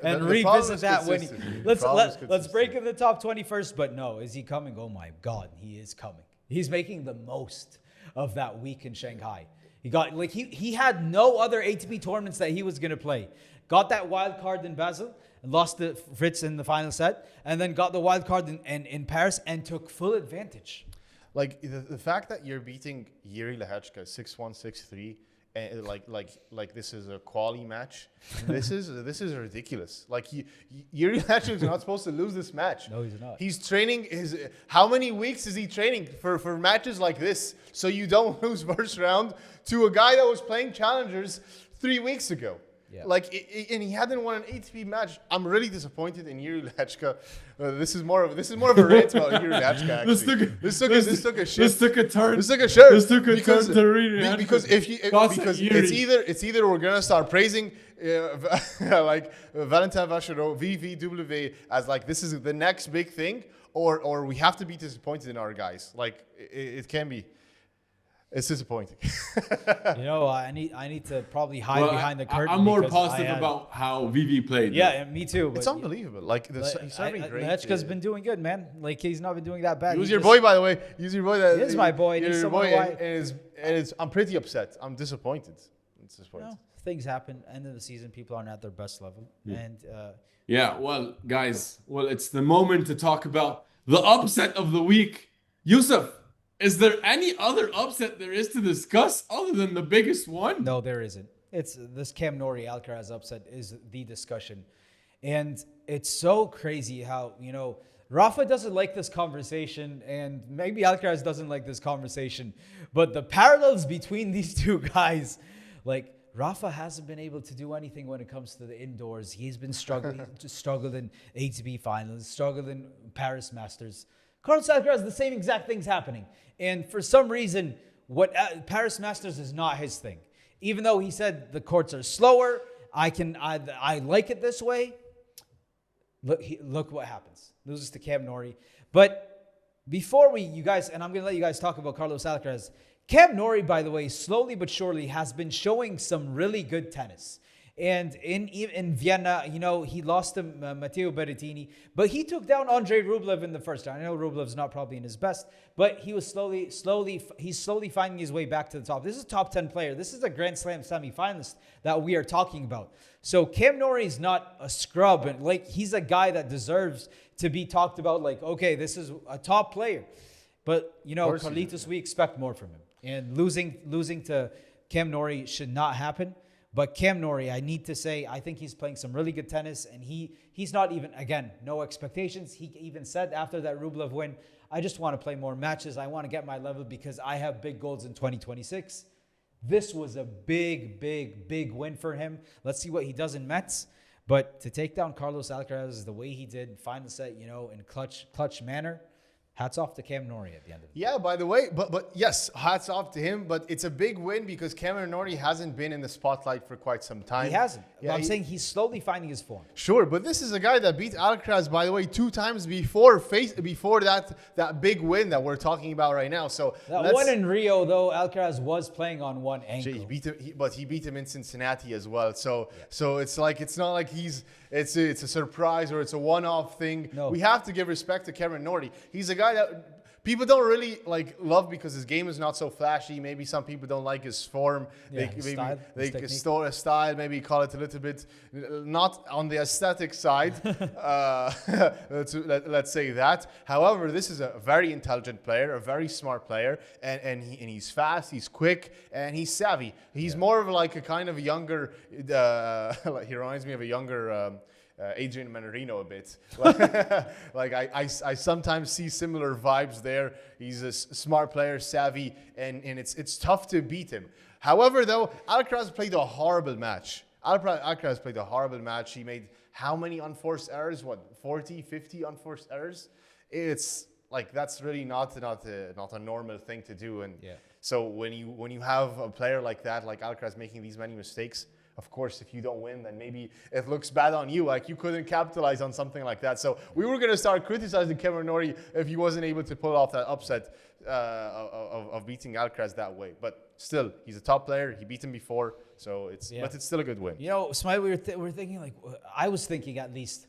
and revisit that when let's break in the top 20 first. But no, is he coming? Oh my God, he is coming. He's making the most of that week in Shanghai. He had no other ATP tournaments that he was gonna play. Got that wild card in Basel and lost to Fritz in the final set, and then got the wild card in Paris and took full advantage. Like the fact that you're beating Jiří Lehečka 6-1, 6-3 and like this is a quality match. This is ridiculous. Like Year-End is not supposed to lose this match. No, he's not. He's training how many weeks is he training for matches like this? So you don't lose first round to a guy that was playing challengers 3 weeks ago. Yeah. And he hadn't won an ATP match. I'm really disappointed in Yuri Lechka. This is more of a rant about Yuri Lechka. Actually, this took a shift. This took a turn. This took a shift. This took a turn to really because it's either we're gonna start praising like Valentin Vachereau, VVW as like this is the next big thing, or we have to be disappointed in our guys. Like it can be. It's disappointing. I need to probably hide behind the curtain. I'm more positive about how VV played. Yeah, me too. It's unbelievable. Like he's serving great. Lechka's been doing good, man. Like he's not been doing that bad. He was your boy, by the way. He's your boy. That he is my boy. He's your boy, and I'm pretty upset. I'm disappointed. It's disappointing. Things happen. End of the season, people aren't at their best level, and Well, guys. Well, it's the moment to talk about the upset of the week. Yusuf, is there any other upset there is to discuss other than the biggest one? No, there isn't. It's this Cam Norrie Alcaraz upset is the discussion. And it's so crazy how, Rafa doesn't like this conversation and maybe Alcaraz doesn't like this conversation. But the parallels between these two guys, like Rafa hasn't been able to do anything when it comes to the indoors. He's been struggling, struggled in ATP Finals, struggled in Paris Masters. Carlos Alcaraz, the same exact thing's happening. And for some reason, Paris Masters is not his thing. Even though he said the courts are slower, I like it this way. Look what happens. Loses to Cam Norrie. But before you guys, and I'm going to let you guys talk about Carlos Alcaraz. Cam Norrie, by the way, slowly but surely has been showing some really good tennis. And in Vienna, he lost to Matteo Berrettini, but he took down Andrei Rublev in the first round. I know Rublev's not probably in his best, but he was he's slowly finding his way back to the top. This is a top 10 player. This is a Grand Slam semifinalist that we are talking about. So Cam Norrie is not a scrub, and he's a guy that deserves to be talked about. Like, okay, this is a top player, but Carlitos, we expect more from him, and losing to Cam Norrie should not happen. But Cam Norrie, I need to say, I think he's playing some really good tennis, and he's not even, again, no expectations. He even said after that Rublev win, I just want to play more matches. I want to get my level because I have big goals in 2026. This was a big, big, big win for him. Let's see what he does in Metz. But to take down Carlos Alcaraz the way he did, final set, in clutch manner, hats off to Cam Norrie at the end of it. Yeah, by the way, but yes, hats off to him. But it's a big win because Cameron Norrie hasn't been in the spotlight for quite some time. He hasn't. Yeah, I'm saying he's slowly finding his form. Sure, but this is a guy that beat Alcaraz, by the way, 2 times before that big win that we're talking about right now. So that one in Rio, though, Alcaraz was playing on one ankle. He beat him in Cincinnati as well. So it's not like it's a surprise or it's a one-off thing. No. We have to give respect to Cameron Norrie. He's a guy that people don't really love because his game is not so flashy. Maybe some people don't like his form. Style. Maybe call it a little bit not on the aesthetic side. Let's say that. However, this is a very intelligent player, a very smart player, and he's fast, he's quick, and he's savvy. He's more of like a kind of younger. He reminds me of a younger. Adrian Manarino a bit. I sometimes see similar vibes there. He's a smart player, savvy, and it's tough to beat him. However, though, Alcaraz played a horrible match. Alcaraz played a horrible match. He made how many unforced errors? 40, 50 unforced errors? It's that's really not a normal thing to do. And so when you have a player like that, like Alcaraz, making these many mistakes, of course, if you don't win, then maybe it looks bad on you. Like you couldn't capitalize on something like that. So we were going to start criticizing Cameron Norrie if he wasn't able to pull off that upset of beating Alcaraz that way. But still, he's a top player. He beat him before, but it's still a good win. Smile, we were thinking I was thinking at least.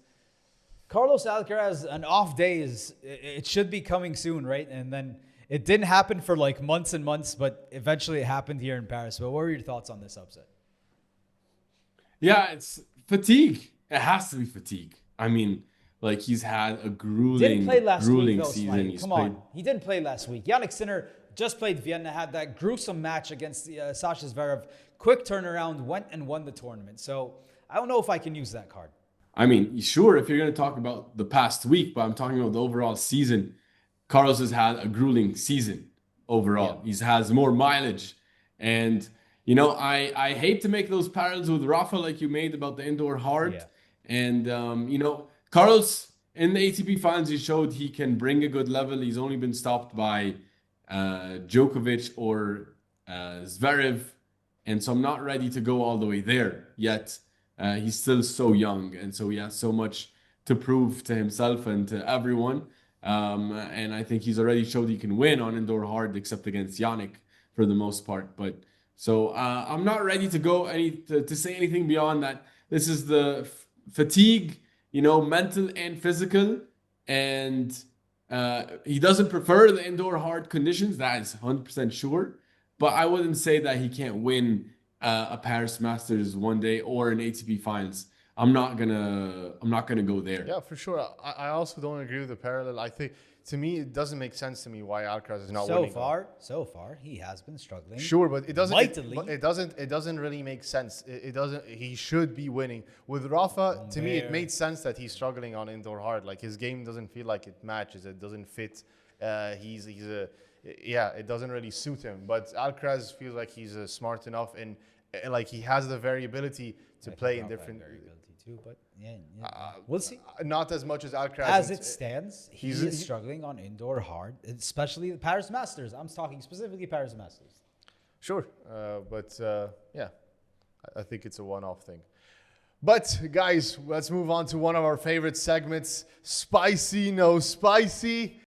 Carlos Alcaraz, an off day it should be coming soon, right? And then it didn't happen for months and months, but eventually it happened here in Paris. But what were your thoughts on this upset? Yeah, it's fatigue. It has to be fatigue. I mean, he's had a grueling season. Come on. He didn't play last week. Jannik Sinner just played Vienna, had that gruesome match against Sasha Zverev. quick turnaround, went and won the tournament. So I don't know if I can use that card. I mean, sure, if you're going to talk about the past week, but I'm talking about the overall season. Carlos has had a grueling season overall. Yeah. He has more mileage. And, you know, I hate to make those parallels with Rafa like you made about the indoor hard. Yeah. And, you know, Carlos, in the ATP Finals, he showed he can bring a good level. He's only been stopped by Djokovic or Zverev. And so I'm not ready to go all the way there yet. He's still so young. And so he has so much to prove to himself and to everyone. And I think he's already showed he can win on indoor hard, except against Jannik for the most part. But so I'm not ready to go to say anything beyond that. This is the fatigue, you know, mental and physical. And he doesn't prefer the indoor hard conditions. That is 100% sure. But I wouldn't say that he can't win a Paris Masters one day or an ATP Finals. I'm not gonna go there. Yeah, for sure. I also don't agree with the parallel. I think, to me, it doesn't make sense to me why Alcaraz is not winning. So far, he has been struggling. Sure, but it doesn't. Mightily. It doesn't really make sense. It doesn't. He should be winning. With Rafa, to me, it made sense that he's struggling on indoor hard. Like, his game doesn't feel like it matches. It doesn't fit. It doesn't really suit him. But Alcaraz feels like he's smart enough and like he has the variability to play in different. Too, but we'll see. Not as much as Alcaraz. As it stands, he is struggling on indoor hard, especially the Paris Masters. I'm talking specifically Paris Masters. Sure, but I think it's a one-off thing. But guys, let's move on to one of our favorite segments: spicy, no spicy.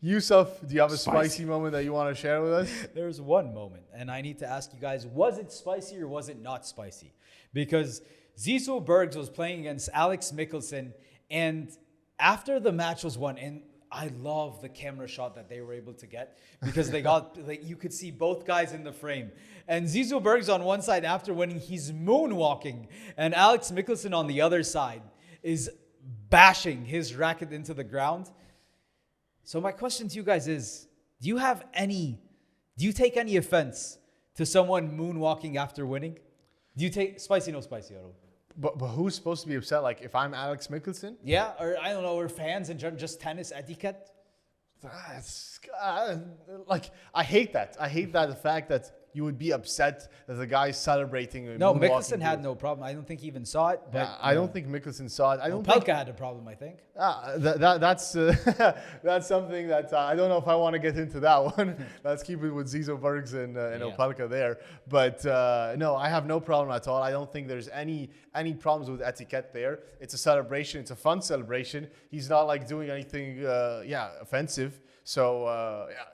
Yusuf, do you have a spicy moment that you want to share with us? There's one moment, and I need to ask you guys, was it spicy or was it not spicy? Because Zizou Bergs was playing against Alex Michelsen, and after the match was won, and I love the camera shot that they were able to get because they got, like, you could see both guys in the frame. And Zizou Bergs on one side after winning, he's moonwalking, and Alex Michelsen on the other side is bashing his racket into the ground. So my question to you guys is, do you take any offense to someone moonwalking after winning? Do you take spicy, no spicy? But who's supposed to be upset? Like, if I'm Alex Michelsen? Yeah, or I don't know, or fans and just tennis etiquette? Like, I hate that. The fact that you would be upset that the guy's celebrating. No, Michelsen had no problem. I don't think he even saw it. But, I don't think Michelsen saw it. I don't Opelka had a problem, I think. That's that's something that I don't know if I want to get into that one. Let's keep it with Zizou Bergs and Opelka there. But no, I have no problem at all. I don't think there's any problems with etiquette there. It's a celebration. It's a fun celebration. He's not like doing anything offensive. So,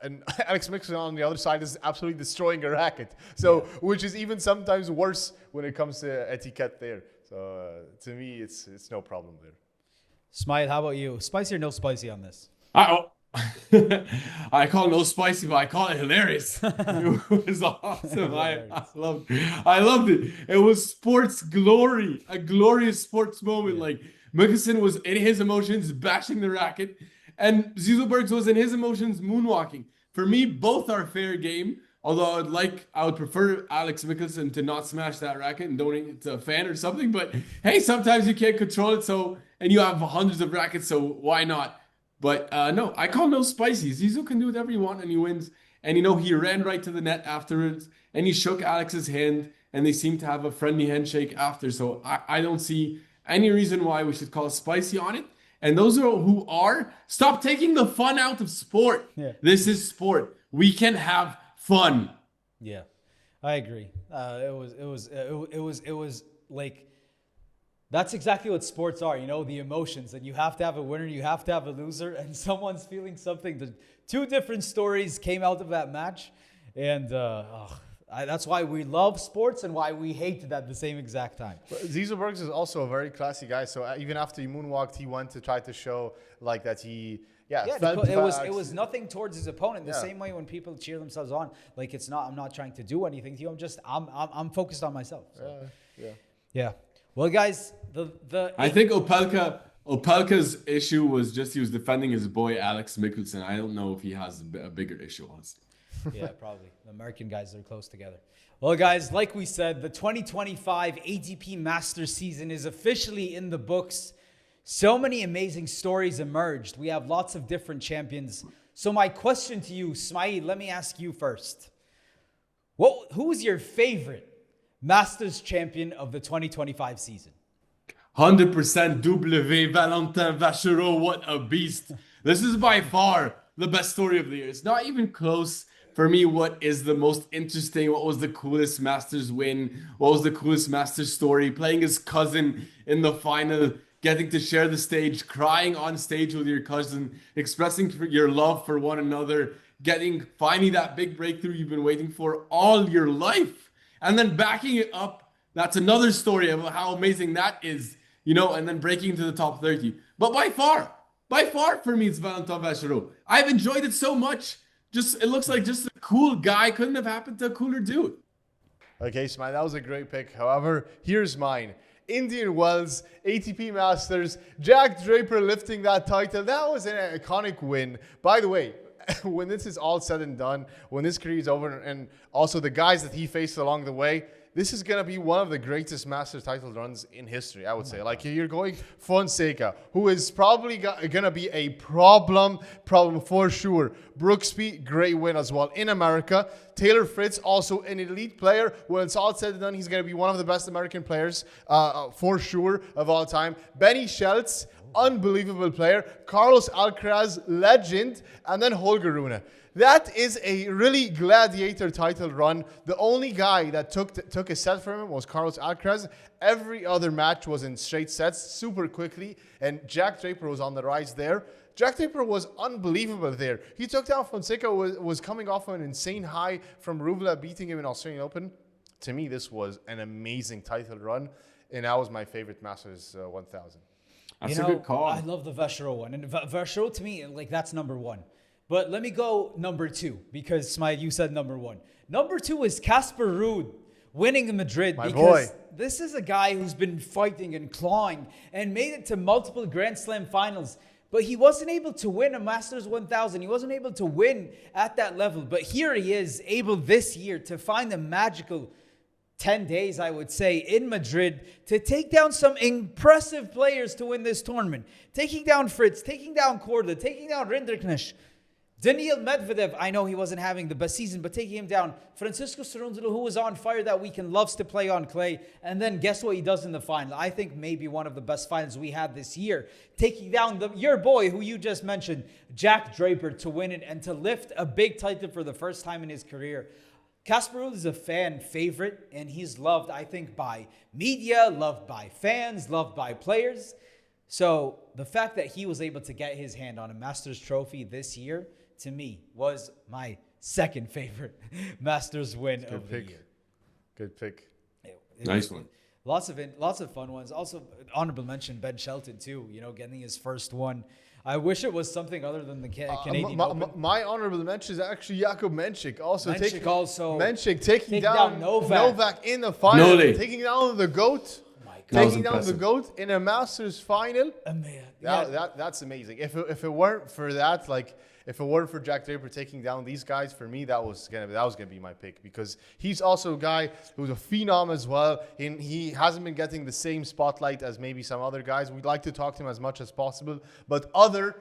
and Alex Michelsen on the other side is absolutely destroying a racket. So, which is even sometimes worse when it comes to etiquette there. So, to me, it's no problem there. Smile, how about you? Spicy or no spicy on this? I call it no spicy, but I call it hilarious. It was awesome. I loved it. It was sports glory, a glorious sports moment. Yeah. Like, Michelsen was in his emotions, bashing the racket. And Zizou Bergs was in his emotions moonwalking. For me, both are fair game. Although I would prefer Alex Michelsen to not smash that racket and donate it to a fan or something. But hey, sometimes you can't control it. And you have hundreds of rackets, so why not? But no, I call no spicy. Zizou can do whatever he wants and he wins. And he ran right to the net afterwards and he shook Alex's hand and they seemed to have a friendly handshake after. So I don't see any reason why we should call spicy on it. And those who are, stop taking the fun out of sport. Yeah. This is sport. We can have fun. Yeah, I agree. It was like, that's exactly what sports are. The emotions, and you have to have a winner, you have to have a loser, and someone's feeling something. The two different stories came out of that match, and that's why we love sports and why we hate it at the same exact time. Zizou Bergs is also a very classy guy. So even after he moonwalked, he went to try to show like that he it was nothing towards his opponent. The same way when people cheer themselves on, like I'm not trying to do anything to you. I'm focused on myself. So. Yeah. Well, guys, I think Opelka's issue was just he was defending his boy Alex Michelsen. I don't know if he has a bigger issue, honestly. Yeah, probably. The American guys are close together. Well, guys, like we said, the 2025 ATP Masters season is officially in the books. So many amazing stories emerged. We have lots of different champions. So my question to you, Smiley, let me ask you first. Who's your favorite Masters champion of the 2025 season? 100% W. Valentin Vachereau. What a beast. This is by far the best story of the year. It's not even close. For me, what is the most interesting? What was the coolest Masters win? What was the coolest Masters story? Playing his cousin in the final, getting to share the stage, crying on stage with your cousin, expressing your love for one another, getting finally that big breakthrough you've been waiting for all your life, and then backing it up. That's another story of how amazing that is, and then breaking into the top 30. But by far for me, it's Valentin Vachereau. I've enjoyed it so much. It looks like just a cool guy. Couldn't have happened to a cooler dude. Okay, Smile, that was a great pick. However, here's mine. Indian Wells, ATP Masters, Jack Draper lifting that title. That was an iconic win. By the way, when this is all said and done, when this career is over, and also the guys that he faced along the way, this is going to be one of the greatest Masters title runs in history, I would say. Like, you're going Fonseca, who is probably going to be a problem for sure. Brooksby, great win as well in America. Taylor Fritz, also an elite player. When it's all said and done, he's going to be one of the best American players for sure of all time. Benny Schultz, unbelievable player. Carlos Alcaraz, legend. And then Holger Rune. That is a really gladiator title run. The only guy that took a set from him was Carlos Alcaraz. Every other match was in straight sets super quickly, and Jack Draper was on the rise there. Jack Draper was unbelievable there. He took down Fonseca, was coming off an insane high from Rublev, beating him in Australian Open. To me, this was an amazing title run, and that was my favorite Masters 1000. That's a good call. I love the Vachereau one, and Vachereau to me, that's number one. But let me go number two, because Smile, you said number one. Number two is Casper Ruud winning in Madrid. My boy. This is a guy who's been fighting and clawing and made it to multiple Grand Slam finals. But he wasn't able to win a Masters 1000. He wasn't able to win at that level. But here he is, able this year to find a magical 10 days, I would say, in Madrid to take down some impressive players to win this tournament. Taking down Fritz, taking down Korda, taking down Rinderknecht. Daniil Medvedev, I know he wasn't having the best season, but taking him down. Francisco Cerundolo, who was on fire that weekend, loves to play on clay. And then guess what he does in the final? I think maybe one of the best finals we had this year. Taking down your boy, who you just mentioned, Jack Draper, to win it and to lift a big title for the first time in his career. Casper Ruud is a fan favorite, and he's loved, I think, by media, loved by fans, loved by players. So the fact that he was able to get his hand on a Masters trophy this year, to me, was my second favorite Masters win of the year. Good pick. Nice one. Lots of fun ones. Also, honorable mention, Ben Shelton, too, getting his first one. I wish it was something other than the Canadian Open. My honorable mention is actually Jakub Menchik. Menchik taking down Novak in the final. Noli. Taking down the GOAT. Taking down the GOAT in a Masters final. That's amazing. If it weren't for that, if it weren't for Jack Draper taking down these guys, for me, that was gonna be my pick, because he's also a guy who's a phenom as well, and he hasn't been getting the same spotlight as maybe some other guys. We'd like to talk to him as much as possible, but other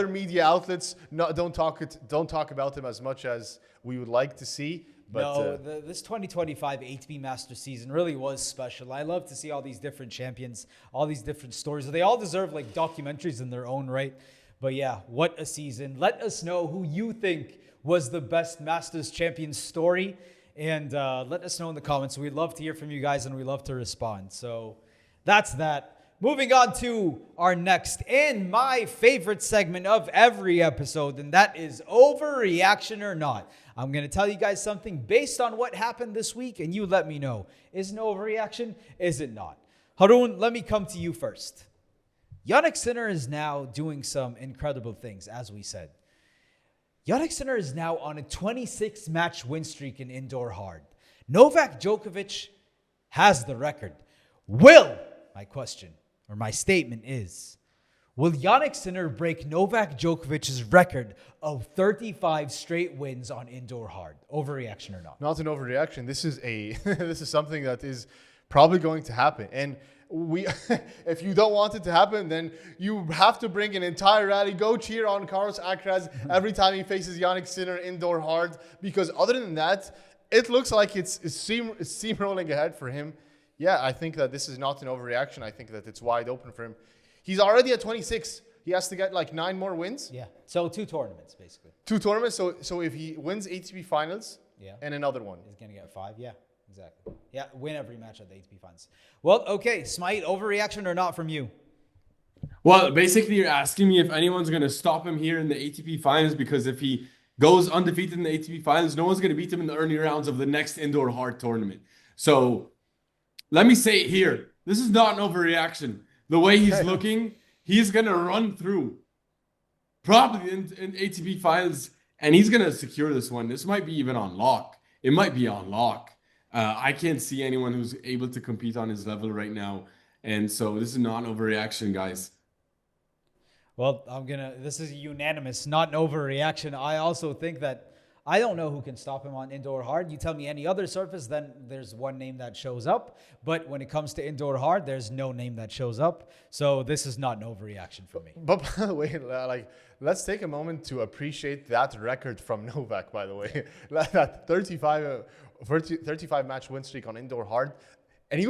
media outlets don't talk about him as much as we would like to see. But this 2025 ATP Masters season really was special. I love to see all these different champions, all these different stories. They all deserve documentaries in their own right. But yeah, what a season. Let us know who you think was the best Masters champion story. And let us know in the comments. We'd love to hear from you guys, and we love to respond. So that's that. Moving on to our next and my favorite segment of every episode, and that is Overreaction or Not. I'm going to tell you guys something based on what happened this week, and you let me know. Is it an overreaction? Is it not? Haroon, let me come to you first. Jannik Sinner is now doing some incredible things, as we said. Jannik Sinner is now on a 26-match win streak in indoor hard. Novak Djokovic has the record. My question, or my statement is, Will Jannik Sinner break Novak Djokovic's record of 35 straight wins on indoor hard? Overreaction or not? Not an overreaction. This is this is something that is probably going to happen. And if you don't want it to happen, then you have to bring an entire rally. Go cheer on Carlos Alcaraz every time he faces Jannik Sinner indoor hard. Because other than that, it looks like it's steamrolling ahead for him. Yeah, I think that this is not an overreaction. I think that it's wide open for him. He's already at 26. He has to get like 9 more wins. Yeah. So 2 tournaments, basically. 2 tournaments. So if he wins ATP Finals and another one. He's going to get 5. Yeah, exactly. Yeah, win every match at the ATP Finals. Well, okay. Smite, overreaction or not from you? Well, basically, you're asking me if anyone's going to stop him here in the ATP Finals, because if he goes undefeated in the ATP Finals, no one's going to beat him in the early rounds of the next indoor hard tournament. So let me say it here. This is not an overreaction. The way he's looking, he's going to run through probably in ATP Finals, and he's going to secure this one. This might be even on lock. It might be on lock. I can't see anyone who's able to compete on his level right now. And so this is not an overreaction, guys. Well, this is unanimous, not an overreaction. I also think that I don't know who can stop him on indoor hard. You tell me any other surface, then there's one name that shows up. But when it comes to indoor hard, there's no name that shows up. So this is not an overreaction for me. But by the way, let's take a moment to appreciate that record from Novak, by the way. That 35 match win streak on indoor hard. And he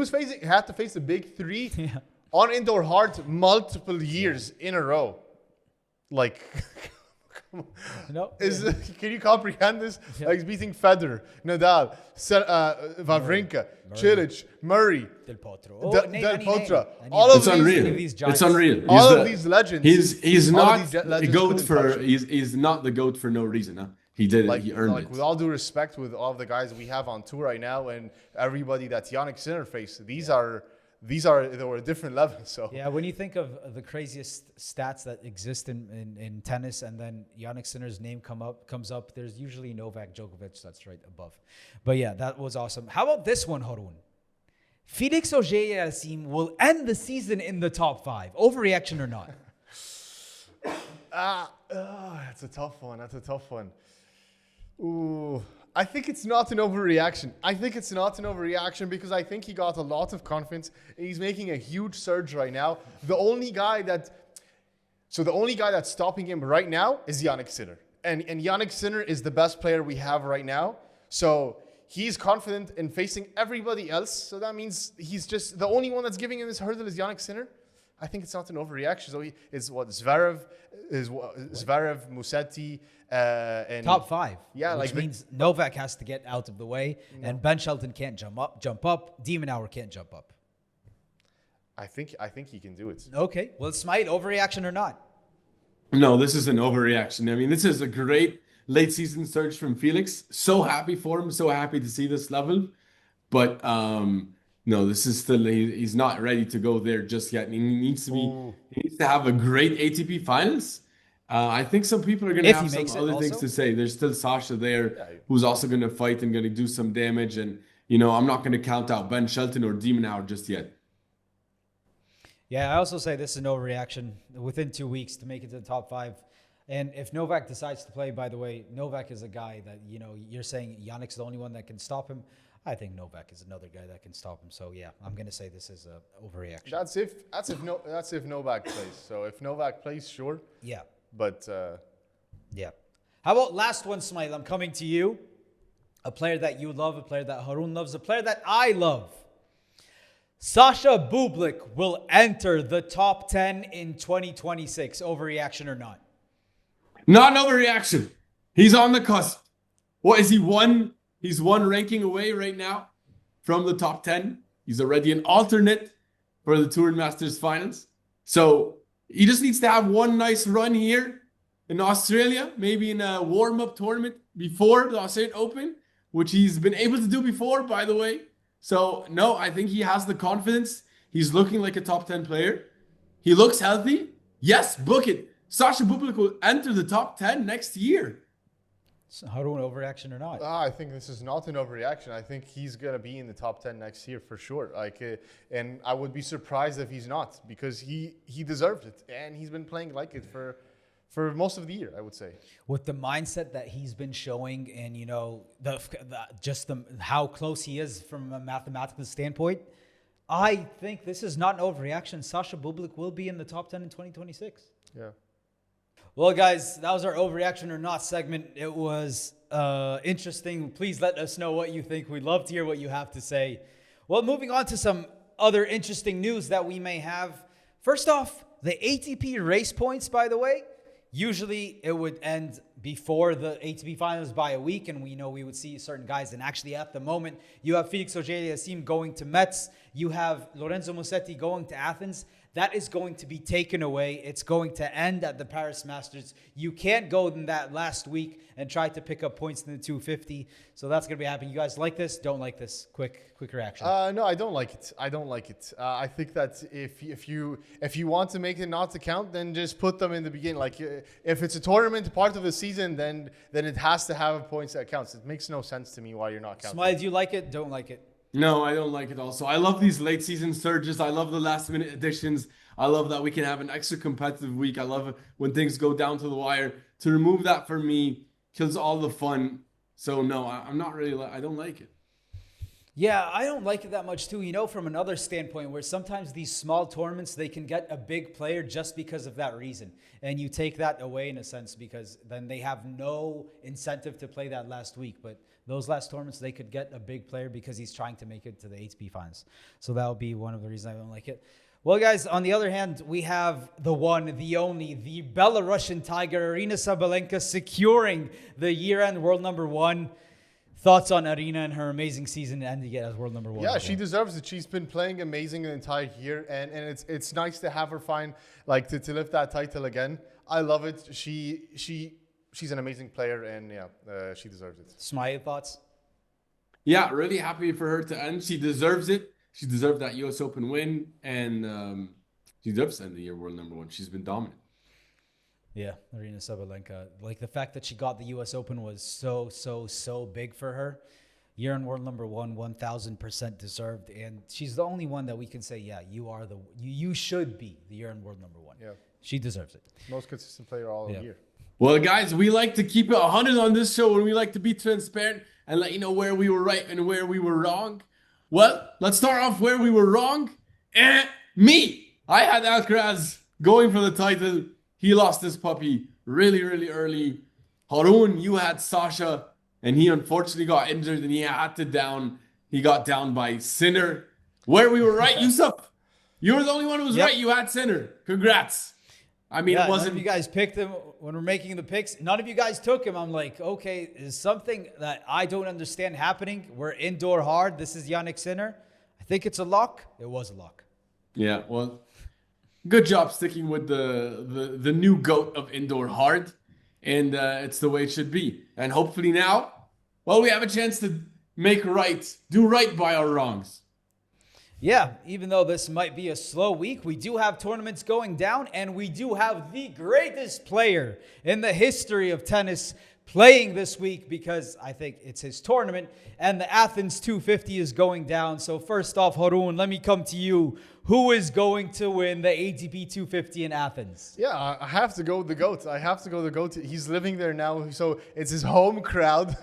had to face the big 3 on indoor hard multiple years in a row. Like... No. Can you comprehend this? Yeah. Like he's beating Federer, Nadal, Wawrinka, Cilic, Murray, Del Potro. Del Potro. All of It's unreal. It's unreal. All of these legends. He's not the legends GOAT for he's not the GOAT for no reason. Huh? He did it. He earned it. With all due respect, with all of the guys we have on tour right now and everybody that Jannik Sinner faced, they were a different level. So yeah, when you think of the craziest stats that exist in tennis, and then Jannik Sinner's name comes up, there's usually Novak Djokovic that's right above. But yeah, that was awesome. How about this one, Harun? Félix Auger-Aliassime will end the season in the top 5. Overreaction or not? That's a tough one. Ooh. I think it's not an overreaction. Because I think he got a lot of confidence. And he's making a huge surge right now. The only guy that's stopping him right now is Jannik Sinner. And Jannik Sinner is the best player we have right now. So he's confident in facing everybody else. So that means he's just the only one that's giving him this hurdle is Jannik Sinner. I think it's not an overreaction. So Zverev, Musetti, and top 5. Yeah, which means Novak has to get out of the way, and Ben Shelton can't jump up. Demonauer can't jump up. I think he can do it. Okay, well, Smite, overreaction or not? No, this is an overreaction. I mean, this is a great late season surge from Felix. So happy for him. So happy to see this level, but no, this is still he's not ready to go there just yet. He needs to have a great ATP Finals. I think some people are going to have some other things to say. There's still Sasha there, who's also going to fight and going to do some damage. And, I'm not going to count out Ben Shelton or Demonauer just yet. Yeah, I also say this is an overreaction within 2 weeks to make it to the top 5. And if Novak decides to play, by the way, Novak is a guy that, you're saying Jannik's the only one that can stop him. I think Novak is another guy that can stop him. So yeah, I'm gonna say this is a overreaction. That's if Novak plays. So if Novak plays, sure. Yeah. But yeah. How about last one, Smile? I'm coming to you. A player that you love, a player that Harun loves, a player that I love. Sasha Bublik will enter the top 10 in 2026. Overreaction or not? Not an overreaction. He's on the cusp. What is he? He's one ranking away right now from the top 10. He's already an alternate for the Tour and Masters Finals. So he just needs to have one nice run here in Australia, maybe in a warm-up tournament before the Australian Open, which he's been able to do before, by the way. So, no, I think he has the confidence. He's looking like a top 10 player. He looks healthy. Yes, book it. Sasha Bublik will enter the top 10 next year. So Harun, overreaction or not? I think this is not an overreaction. I think he's going to be in the top 10 next year for sure. And I would be surprised if he's not, because he deserved it. And he's been playing like it for most of the year, I would say. With the mindset that he's been showing, and how close he is from a mathematical standpoint, I think this is not an overreaction. Sasha Bublik will be in the top 10 in 2026. Yeah. Well, guys, that was our overreaction or not segment. It was interesting. Please let us know what you think. We'd love to hear what you have to say. Well, moving on to some other interesting news that we may have. First off, the ATP race points, by the way, usually it would end before the ATP Finals by a week, and we know we would see certain guys. And actually, at the moment, you have Félix Auger-Aliassime going to Metz. You have Lorenzo Musetti going to Athens. That is going to be taken away. It's going to end at the Paris Masters. You can't go in that last week and try to pick up points in the 250. So that's going to be happening. You guys like this? Don't like this? Quick reaction. No, I don't like it. I think that if you want to make it not to count, then just put them in the beginning. Like if it's a tournament part of the season, then it has to have points that counts. It makes no sense to me why you're not counting. Smile, do you like it? Don't like it? No, I don't like it also. I love these late season surges. I love the last minute additions. I love that we can have an extra competitive week. I love it when things go down to the wire. To remove that for me kills all the fun. So no, I'm not really, I don't like it. Yeah, I don't like it that much too. From another standpoint, where sometimes these small tournaments, they can get a big player just because of that reason. And you take that away in a sense, because then they have no incentive to play that last week. But those last tournaments, they could get a big player because he's trying to make it to the ATP Finals. So that would be one of the reasons I don't like it. Well, guys, on the other hand, we have the one, the only, the Belarusian Tiger, Aryna Sabalenka, securing the year-end world #1. Thoughts on Aryna and her amazing season ending it as world #1? Yeah, she deserves it. She's been playing amazing the entire year, and it's nice to have her find to lift that title again. I love it. She's an amazing player, and she deserves it. Smile, thoughts? Yeah, really happy for her to end. She deserves it. She deserved that U.S. Open win, and she deserves to end the year world #1. She's been dominant. Yeah, Aryna Sabalenka. Like the fact that she got the U.S. Open was so big for her. Year-end world #1, 1,000% deserved, and she's the only one that we can say, yeah, you should be the year-end world #1. Yeah, she deserves it. Most consistent player all year. Well, guys, we like to keep it 100 on this show, and we like to be transparent and let you know where we were right and where we were wrong. Well, let's start off where we were wrong. Me. I had Alcaraz going for the title. He lost this puppy really, really early. Harun, you had Sasha, and he unfortunately got injured, and he had to down. He got down by Sinner. Where we were right, Yusuf. You were the only one who was right. You had Sinner. Congrats. I mean, it wasn't. None of you guys picked him when we're making the picks. None of you guys took him. I'm like, okay, is something that I don't understand happening? We're indoor hard. This is Jannik Sinner. I think it's a lock. It was a lock. Yeah, well, good job sticking with the new GOAT of indoor hard. And it's the way it should be. And hopefully now, well, we have a chance to do right by our wrongs. Yeah, even though this might be a slow week, we do have tournaments going down, and we do have the greatest player in the history of tennis playing this week, because I think it's his tournament, and the Athens 250 is going down. So first off, Harun, let me come to you. Who is going to win the ATP 250 in Athens? Yeah, I have to go with the GOAT. He's living there now, so it's his home crowd,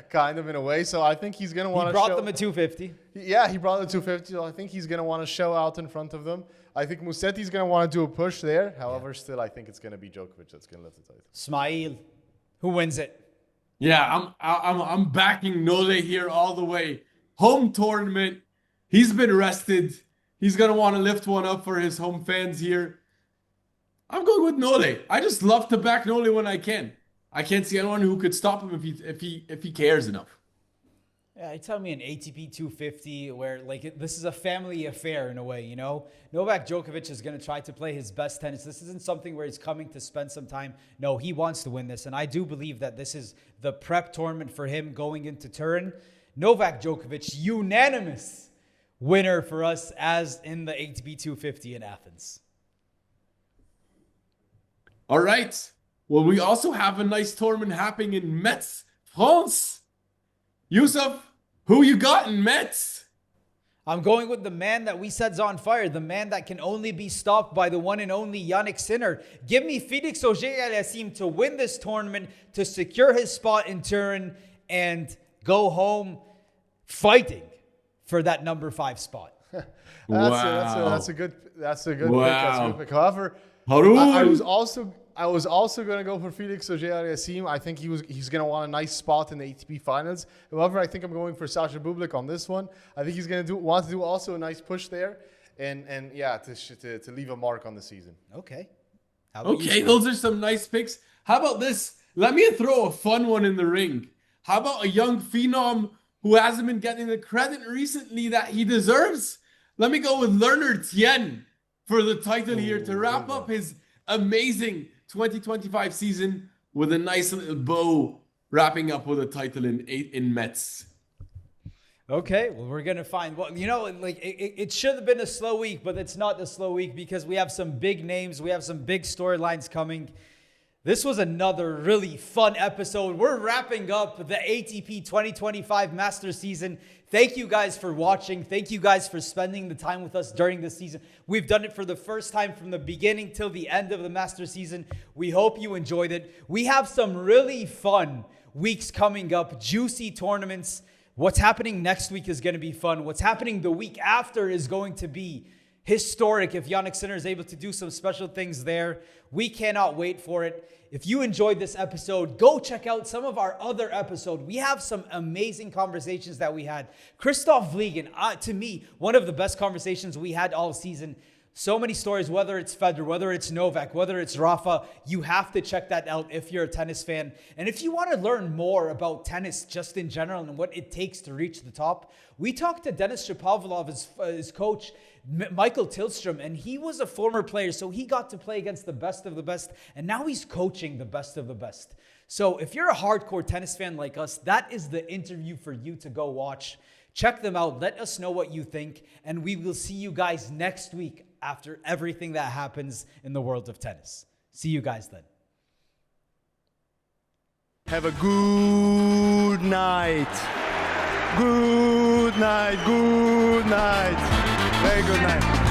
kind of in a way. So I think he's going to want to show... He brought them a 250. Yeah, he brought the 250. So I think he's going to want to show out in front of them. I think Musetti's going to want to do a push there. However, still, I think it's going to be Djokovic that's going to lift the title. Smile. Who wins it? Yeah, I'm backing Norrie here all the way. Home tournament. He's been rested. He's going to want to lift one up for his home fans here. I'm going with Norrie. I just love to back Norrie when I can. I can't see anyone who could stop him if he cares enough. Yeah, you tell me an ATP 250 where this is a family affair in a way, Novak Djokovic is going to try to play his best tennis. This isn't something where he's coming to spend some time. No, he wants to win this. And I do believe that this is the prep tournament for him going into Turin. Novak Djokovic, unanimous winner for us as in the ATP 250 in Athens. All right. Well, we also have a nice tournament happening in Metz, France. Yusuf, who you got in Metz? I'm going with the man that we said's on fire, the man that can only be stopped by the one and only Jannik Sinner. Give me Félix Auger-Aliassime to win this tournament, to secure his spot in Turin, and go home fighting for that number 5 spot. That's a good pick. That's a good pick. However, I was also going to go for Félix Auger-Aliassime. I think he's going to want a nice spot in the ATP Finals. However, I think I'm going for Sacha Bublik on this one. I think he's going to want to do also a nice push there, and to leave a mark on the season. Okay. Okay, those are some nice picks. How about this? Let me throw a fun one in the ring. How about a young phenom who hasn't been getting the credit recently that he deserves? Let me go with Leonard Tien for the title here to wrap up his amazing 2025 season with a nice little bow, wrapping up with a title in Metz. Okay, well, we're going to find, it should have been a slow week, but it's not a slow week because we have some big names. We have some big storylines coming. This was another really fun episode. We're wrapping up the ATP 2025 Masters season. Thank you guys for watching. Thank you guys for spending the time with us during this season. We've done it for the first time from the beginning till the end of the Masters season. We hope you enjoyed it. We have some really fun weeks coming up, juicy tournaments. What's happening next week is going to be fun. What's happening the week after is going to be historic if Jannik Sinner is able to do some special things there. We cannot wait for it. If you enjoyed this episode, go check out some of our other episodes. We have some amazing conversations that we had. Christoph Vliegen, to me, one of the best conversations we had all season. So many stories, whether it's Federer, whether it's Novak, whether it's Rafa. You have to check that out if you're a tennis fan. And if you want to learn more about tennis just in general and what it takes to reach the top, we talked to Denis Shapovalov, his coach, Michael Tillstrom, and he was a former player, so he got to play against the best of the best, and now he's coaching the best of the best. So if you're a hardcore tennis fan like us, that is the interview for you to go watch. Check them out. Let us know what you think, and we will see you guys next week after everything that happens in the world of tennis. See you guys then. Have a good night. Good night. Good night. Very good night.